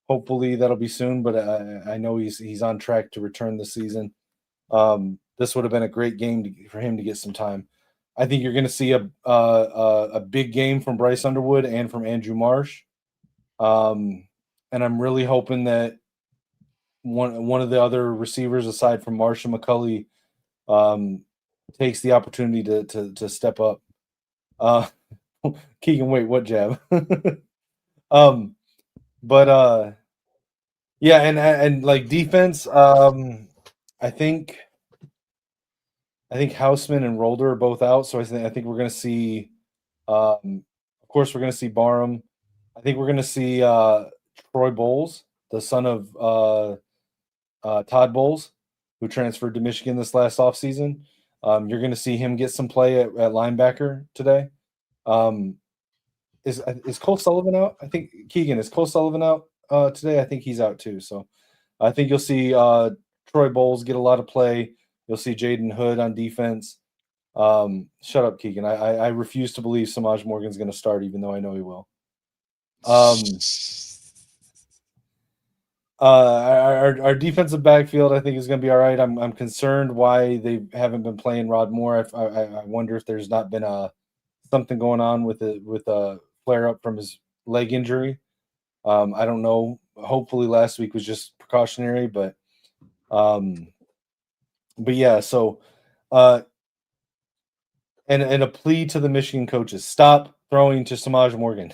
Hopefully that'll be soon, but I know he's on track to return this season. This would have been a great game for him to get some time. I think you're going to see a big game from Bryce Underwood and from Andrew Marsh, and I'm really hoping that one of the other receivers aside from Marsh and McCulley takes the opportunity to step up. Keegan, wait, what jab? Yeah, and like defense, I think Houseman and Rolder are both out, so I think we're going to see, of course, we're going to see Barham. I think we're going to see Troy Bowles, the son of Todd Bowles, who transferred to Michigan this last offseason. You're going to see him get some play at linebacker today. Is Cole Sullivan out? I think Keegan, is Cole Sullivan out today? I think he's out too. So I think you'll see Troy Bowles get a lot of play. You'll see Jaden Hood on defense. Shut up, Keegan. I refuse to believe Samaj Morgan's going to start, even though I know he will. Our defensive backfield, I think, is going to be all right. I'm concerned why they haven't been playing Rod Moore. I wonder if there's not been something going on with a flare up from his leg injury. I don't know. Hopefully, last week was just precautionary, but yeah. So, and a plea to the Michigan coaches: stop throwing to Samaj Morgan.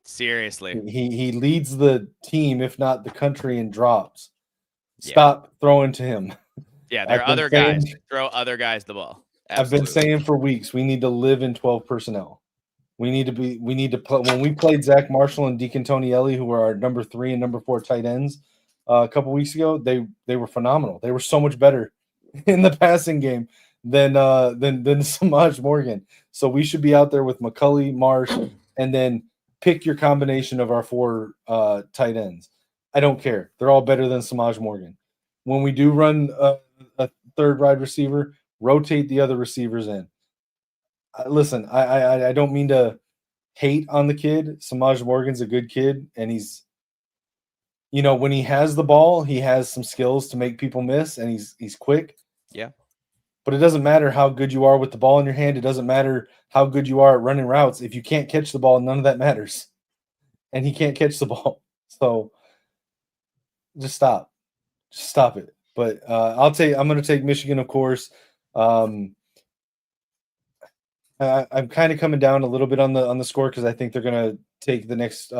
Seriously, he leads the team, if not the country, in drops. Stop throwing to him. Yeah, there are other guys. Throw other guys the ball. Absolutely. I've been saying for weeks, we need to live in 12 personnel. We need to play. When we played Zach Marshall and Deacon Tonielli, who were our number 3 and number 4 tight ends a couple weeks ago, they were phenomenal. They were so much better in the passing game than Samaj Morgan. So we should be out there with McCulley, Marsh, and then pick your combination of our 4 tight ends. I don't care. They're all better than Samaj Morgan. When we do run a third wide receiver, rotate the other receivers in. Listen, I don't mean to hate on the kid. Samaj Morgan's a good kid, and he's, when he has the ball, he has some skills to make people miss, and he's quick. Yeah. But it doesn't matter how good you are with the ball in your hand. It doesn't matter how good you are at running routes. If you can't catch the ball, none of that matters. And he can't catch the ball. So just stop. Just stop it. But I'm going to take Michigan, of course. I'm kind of coming down a little bit on the score because I think they're going to take the next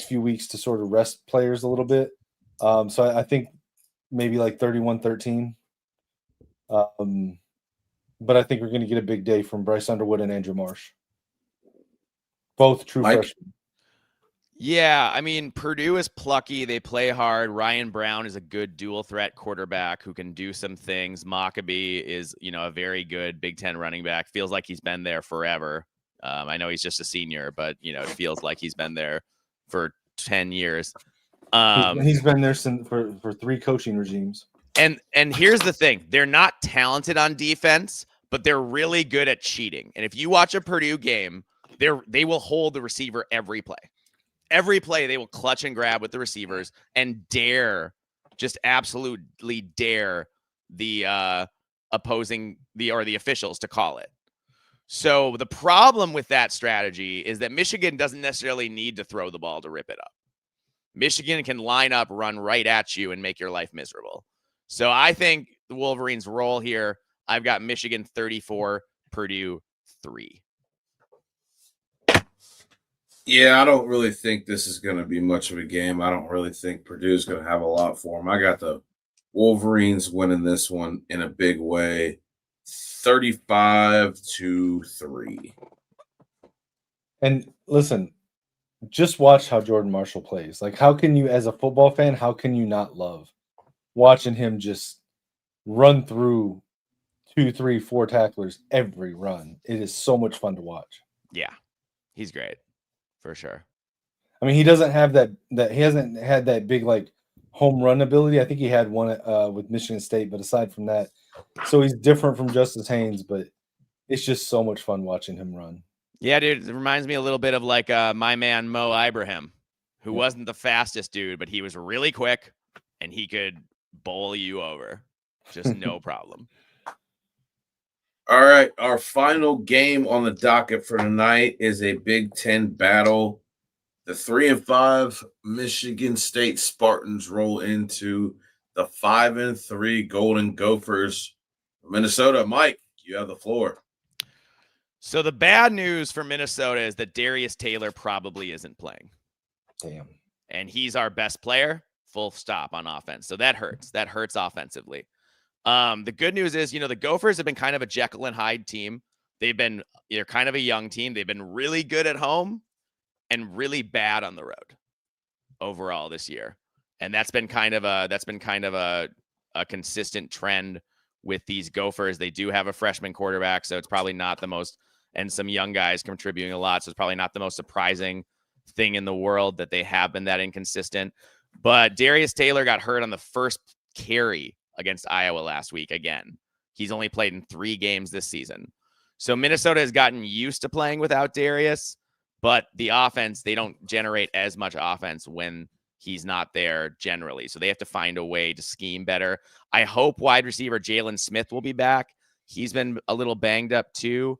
few weeks to sort of rest players a little bit. So I think maybe like 31-13. But I think we're going to get a big day from Bryce Underwood and Andrew Marsh. Both true freshmen. Yeah, I mean, Purdue is plucky. They play hard. Ryan Brown is a good dual threat quarterback who can do some things. Maccabee is, a very good Big Ten running back. Feels like he's been there forever. I know he's just a senior, but, it feels like he's been there for 10 years. He's been there for 3 coaching regimes. And here's the thing. They're not talented on defense, but they're really good at cheating. And if you watch a Purdue game, they will hold the receiver every play. Every play, they will clutch and grab with the receivers and absolutely dare the the officials to call it. So the problem with that strategy is that Michigan doesn't necessarily need to throw the ball to rip it up. Michigan can line up, run right at you, and make your life miserable. So I think the Wolverines roll here. I've got Michigan 34, Purdue 3. Yeah, I don't really think this is going to be much of a game. I don't really think Purdue's going to have a lot for them. I got the Wolverines winning this one in a big way, 35-3. And listen, just watch how Jordan Marshall plays. Like, how can you, as a football fan, how can you not love watching him just run through 2, 3, 4 tacklers every run? It is so much fun to watch. Yeah, he's great. For sure. I mean, he doesn't have that he hasn't had that big like home run ability. I think he had one with Michigan State, but aside from that, so he's different from Justice Haynes, but it's just so much fun watching him run. Yeah, dude, it reminds me a little bit of like my man Mo Ibrahim, who wasn't the fastest dude, but he was really quick and he could bowl you over. Just no problem. All right, our final game on the docket for tonight is a Big Ten battle. The 3-5 Michigan State Spartans roll into the 5-3 Golden Gophers, Minnesota. Mike, you have the floor. So the bad news for Minnesota is that Darius Taylor probably isn't playing. Damn. And he's our best player, full stop, on offense. So that hurts. That hurts offensively. The good news is, the Gophers have been kind of a Jekyll and Hyde team. They're kind of a young team. They've been really good at home and really bad on the road overall this year. And that's been kind of a consistent trend with these Gophers. They do have a freshman quarterback, so it's probably not the most, and some young guys contributing a lot. So it's probably not the most surprising thing in the world that they have been that inconsistent. But Darius Taylor got hurt on the first carry against Iowa last week again. He's only played in 3 games this season. So Minnesota has gotten used to playing without Darius, but the offense, they don't generate as much offense when he's not there generally. So they have to find a way to scheme better. I hope wide receiver Jalen Smith will be back. He's been a little banged up too.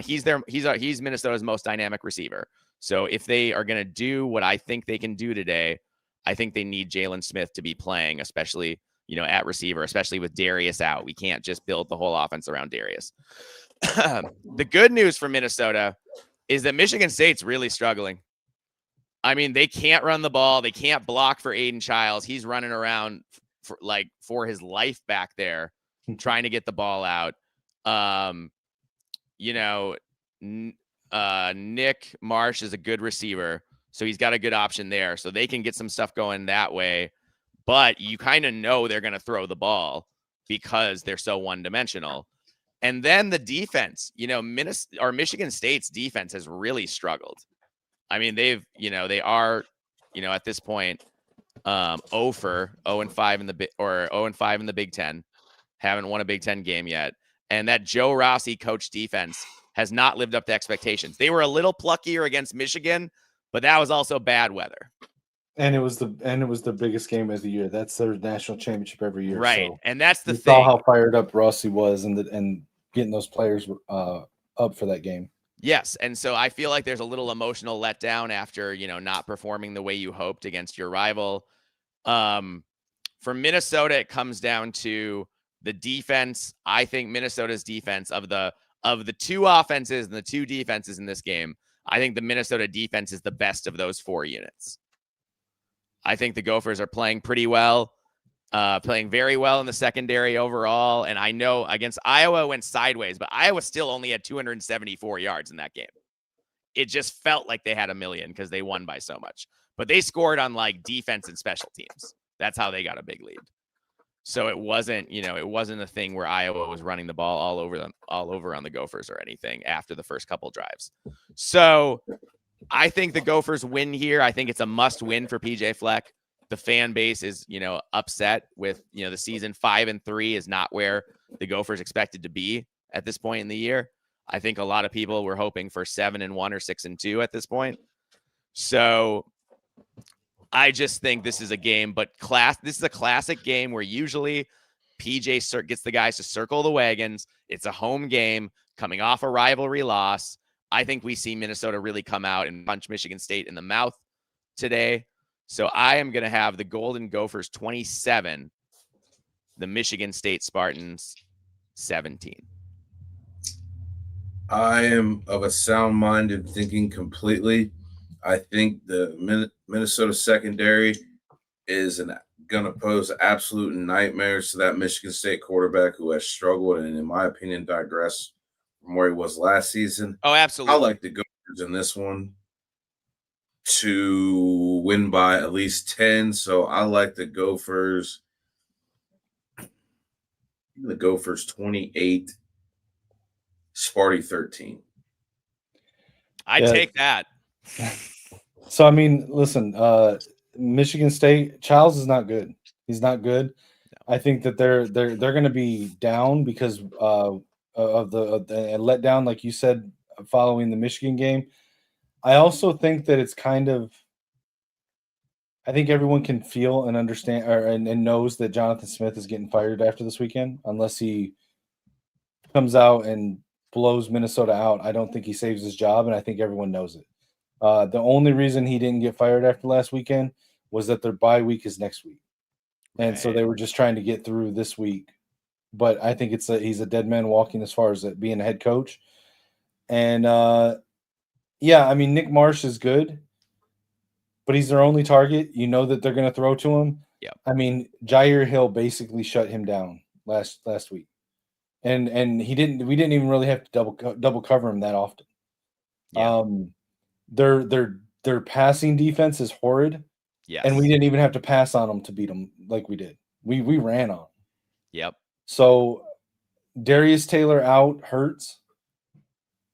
He's Minnesota's most dynamic receiver. So if they are going to do what I think they can do today, I think they need Jalen Smith to be playing, especially at receiver, especially with Darius out. We can't just build the whole offense around Darius. The good news for Minnesota is that Michigan State's really struggling. I mean, they can't run the ball. They can't block for Aiden Childs. He's running around for his life back there, trying to get the ball out. Nick Marsh is a good receiver, so he's got a good option there. So they can get some stuff going that way. But you kind of know they're going to throw the ball because they're so one-dimensional. And then the defense, Michigan State's defense has really struggled. I mean, they are, at this point, 0-5 in the 0-5 in the Big Ten. Haven't won a Big Ten game yet. And that Joe Rossi coach defense has not lived up to expectations. They were a little pluckier against Michigan, but that was also bad weather. And it was the biggest game of the year. That's their national championship every year. Right. So And that's the you thing. saw how fired up Rossi was and getting those players up for that game. Yes. And so I feel like there's a little emotional letdown after, not performing the way you hoped against your rival. For Minnesota, it comes down to the defense. I think Minnesota's defense of the two offenses and the two defenses in this game, I think the Minnesota defense is the best of those four units. I think the Gophers are playing pretty well, playing very well in the secondary overall. And I know against Iowa went sideways, but Iowa still only had 274 yards in that game. It just felt like they had a million because they won by so much. But they scored on like defense and special teams. That's how they got a big lead. So it wasn't a thing where Iowa was running the ball all over on the Gophers or anything after the first couple drives. So I think the Gophers win here. I think it's a must win for PJ Fleck. The fan base is, upset with, the season. 5-3 is not where the Gophers expected to be at this point in the year. I think a lot of people were hoping for 7-1 or 6-2 at this point. So I just think this is a game, this is a classic game where usually PJ gets the guys to circle the wagons. It's a home game coming off a rivalry loss. I think we see Minnesota really come out and punch Michigan State in the mouth today. So I am going to have the Golden Gophers 27, the Michigan State Spartans 17. I am of a sound mind and thinking completely. I think the Minnesota secondary is going to pose absolute nightmares to that Michigan State quarterback who has struggled and, in my opinion, digressed from where he was last season. Oh, absolutely. I like the Gophers in this one to win by at least 10. So I like the Gophers. The Gophers 28, Sparty 13. I take that. So I mean, listen, Michigan State, Childs is not good. He's not good. No. I think that they're going to be down because of the letdown, like you said, following the Michigan game. I also think that it's kind of, I think everyone can feel and understand and knows that Jonathan Smith is getting fired after this weekend, unless he comes out and blows Minnesota out. I don't think he saves his job, and I think everyone knows it. The only reason he didn't get fired after last weekend was that their bye week is next week. And so they were just trying to get through this week. But I think he's a dead man walking as far as being a head coach. And, I mean, Nick Marsh is good, but he's their only target. You know that they're going to throw to him. Yeah. I mean, Jair Hill basically shut him down last week. And we didn't even really have to double cover him that often. Yeah. Their passing defense is horrid. Yes. And we didn't even have to pass on them to beat them like we did. We ran on them. Yep. So Darius Taylor out hurts.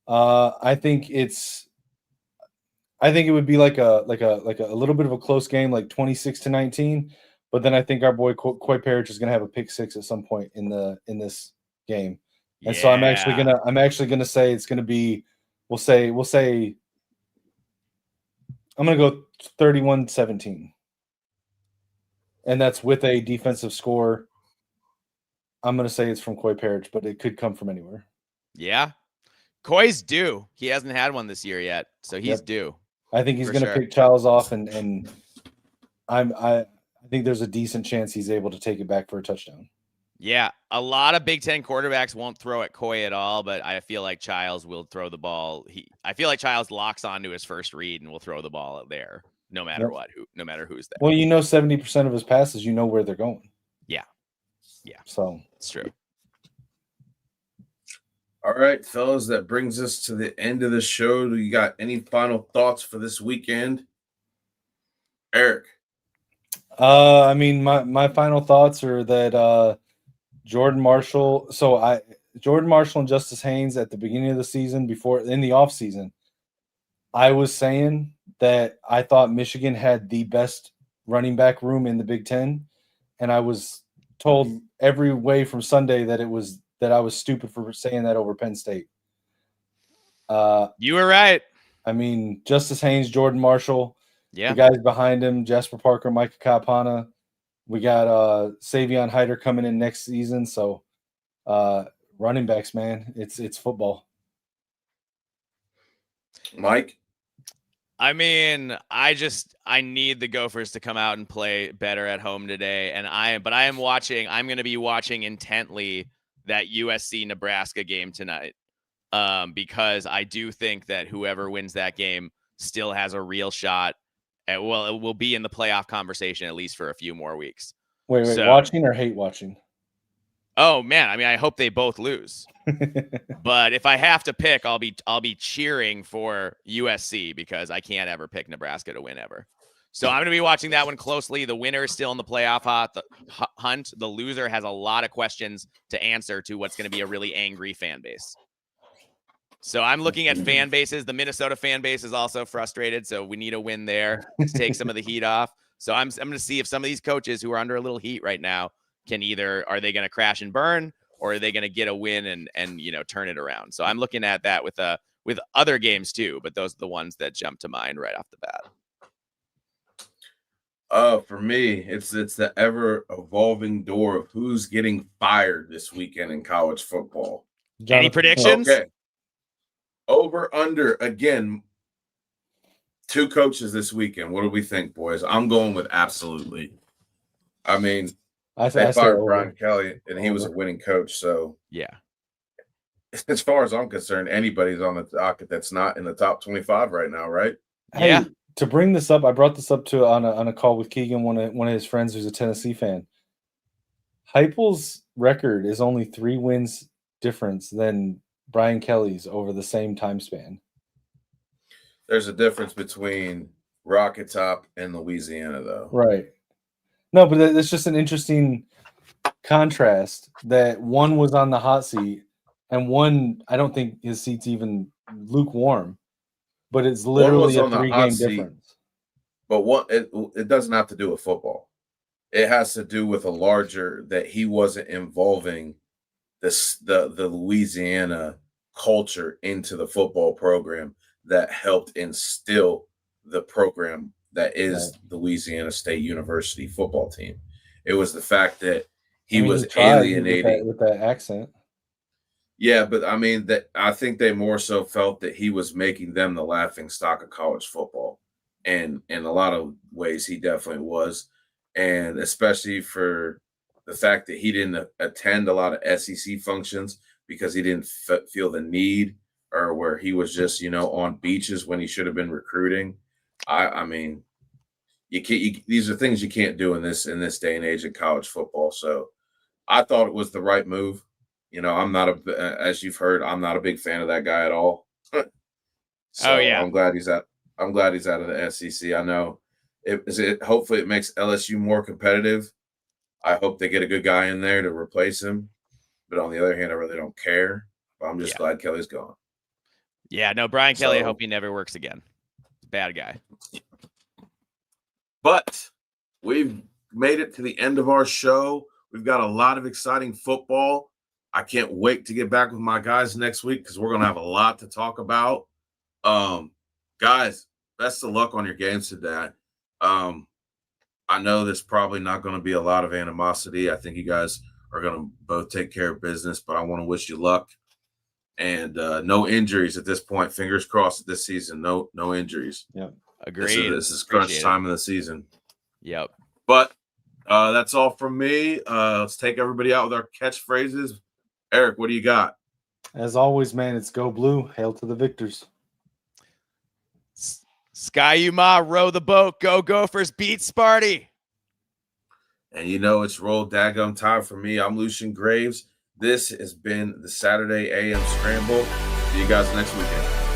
I think it would be like a little bit of a close game, like 26-19. But then I think our boy Coy Parrish is gonna have a pick six at some point in this game. And so I'm actually gonna say it's gonna be we'll say I'm going to go 31-17. And that's with a defensive score. I'm going to say it's from Coy Parrish, but it could come from anywhere. Yeah. Coy's due. He hasn't had one this year yet, so he's due. I think he's going to pick Childs off, and I think there's a decent chance he's able to take it back for a touchdown. Yeah, a lot of Big Ten quarterbacks won't throw at Coy at all, but I feel like Childs will throw the ball. I feel like Childs locks onto his first read and will throw the ball out there, no matter what, no matter who's there. Well, 70% of his passes, where they're going. Yeah. So it's true. All right, fellas, that brings us to the end of the show. Do you got any final thoughts for this weekend, Eric? I mean, my final thoughts are that Jordan Marshall and Justice Haynes at the beginning of the season, in the offseason, I was saying that I thought Michigan had the best running back room in the Big Ten, and I was told every way from Sunday that I was stupid for saying that over Penn State. You were right. I mean, Justice Haynes, Jordan Marshall, Yeah. the guys behind him, Jasper Parker, Micah Kapana. We got Savion Hyder coming in next season. So running backs, man, it's football. Mike? I mean, I need the Gophers to come out and play better at home today. I'm going to be watching intently that USC Nebraska game tonight. Because I do think that whoever wins that game still has a real shot at, it will be in the playoff conversation at least for a few more weeks. Wait, watching or hate watching? Oh man, I mean, I hope they both lose. But if I have to pick, I'll be cheering for USC because I can't ever pick Nebraska to win ever. So I'm going to be watching that one closely. The winner is still in the playoff hunt. The loser has a lot of questions to answer to what's going to be a really angry fan base. So I'm looking at fan bases. The Minnesota fan base is also frustrated, so we need a win there to take some of the heat off. So I'm going to see if some of these coaches who are under a little heat right now are they going to crash and burn, or are they going to get a win and turn it around? So I'm looking at that with other games too, but those are the ones that jump to mind right off the bat. For me, it's the ever evolving door of who's getting fired this weekend in college football. Any predictions? Okay. Over, under, again, 2 coaches this weekend. What do we think, boys? I'm going with absolutely. I mean, they fired Brian Kelly, and he was a winning coach. So, yeah. As far as I'm concerned, anybody's on the docket that's not in the top 25 right now, right? Hey, yeah. To bring this up, I brought this up on a call with Keegan, one of his friends who's a Tennessee fan. Heupel's record is only 3 wins difference than Brian Kelly's over the same time span. There's a difference between Rocket Top and Louisiana, though. Right. No, but it's just an interesting contrast that one was on the hot seat and one, I don't think his seat's even lukewarm, but it's literally a 3-game difference. But it doesn't have to do with football. It has to do with a larger that he wasn't involving the Louisiana culture into the football program that helped instill the program that is the Louisiana State University football team. It was the fact that he was alienating with that accent. Yeah, but I mean I think they more so felt that he was making them the laughing stock of college football. And in a lot of ways he definitely was. And especially for the fact that he didn't attend a lot of SEC functions because he didn't feel the need, or where he was just, on beaches when he should have been recruiting. I mean, these are things you can't do in this day and age in college football. So I thought it was the right move. I'm not as you've heard, I'm not a big fan of that guy at all. So I'm glad he's out of the SEC. I know hopefully it makes LSU more competitive. I hope they get a good guy in there to replace him. But on the other hand, I really don't care. But I'm just glad Kelly's gone. Yeah, no, Brian Kelly, I hope he never works again. Bad guy. But we've made it to the end of our show. We've got a lot of exciting football. I can't wait to get back with my guys next week because we're going to have a lot to talk about. Guys, best of luck on your games today. I know there's probably not going to be a lot of animosity. I think you guys are going to both take care of business, but I want to wish you luck. And no injuries at this point. Fingers crossed this season. No injuries. Yeah, agreed. This is crunch time of the season. Yep. But that's all from me. Let's take everybody out with our catchphrases. Eric, what do you got? As always, man, it's go blue. Hail to the victors. Sky Yuma, row the boat. Go Gophers, beat Sparty. And it's roll daggum time for me. I'm Lucian Graves. This has been the Saturday AM Scramble. See you guys next weekend.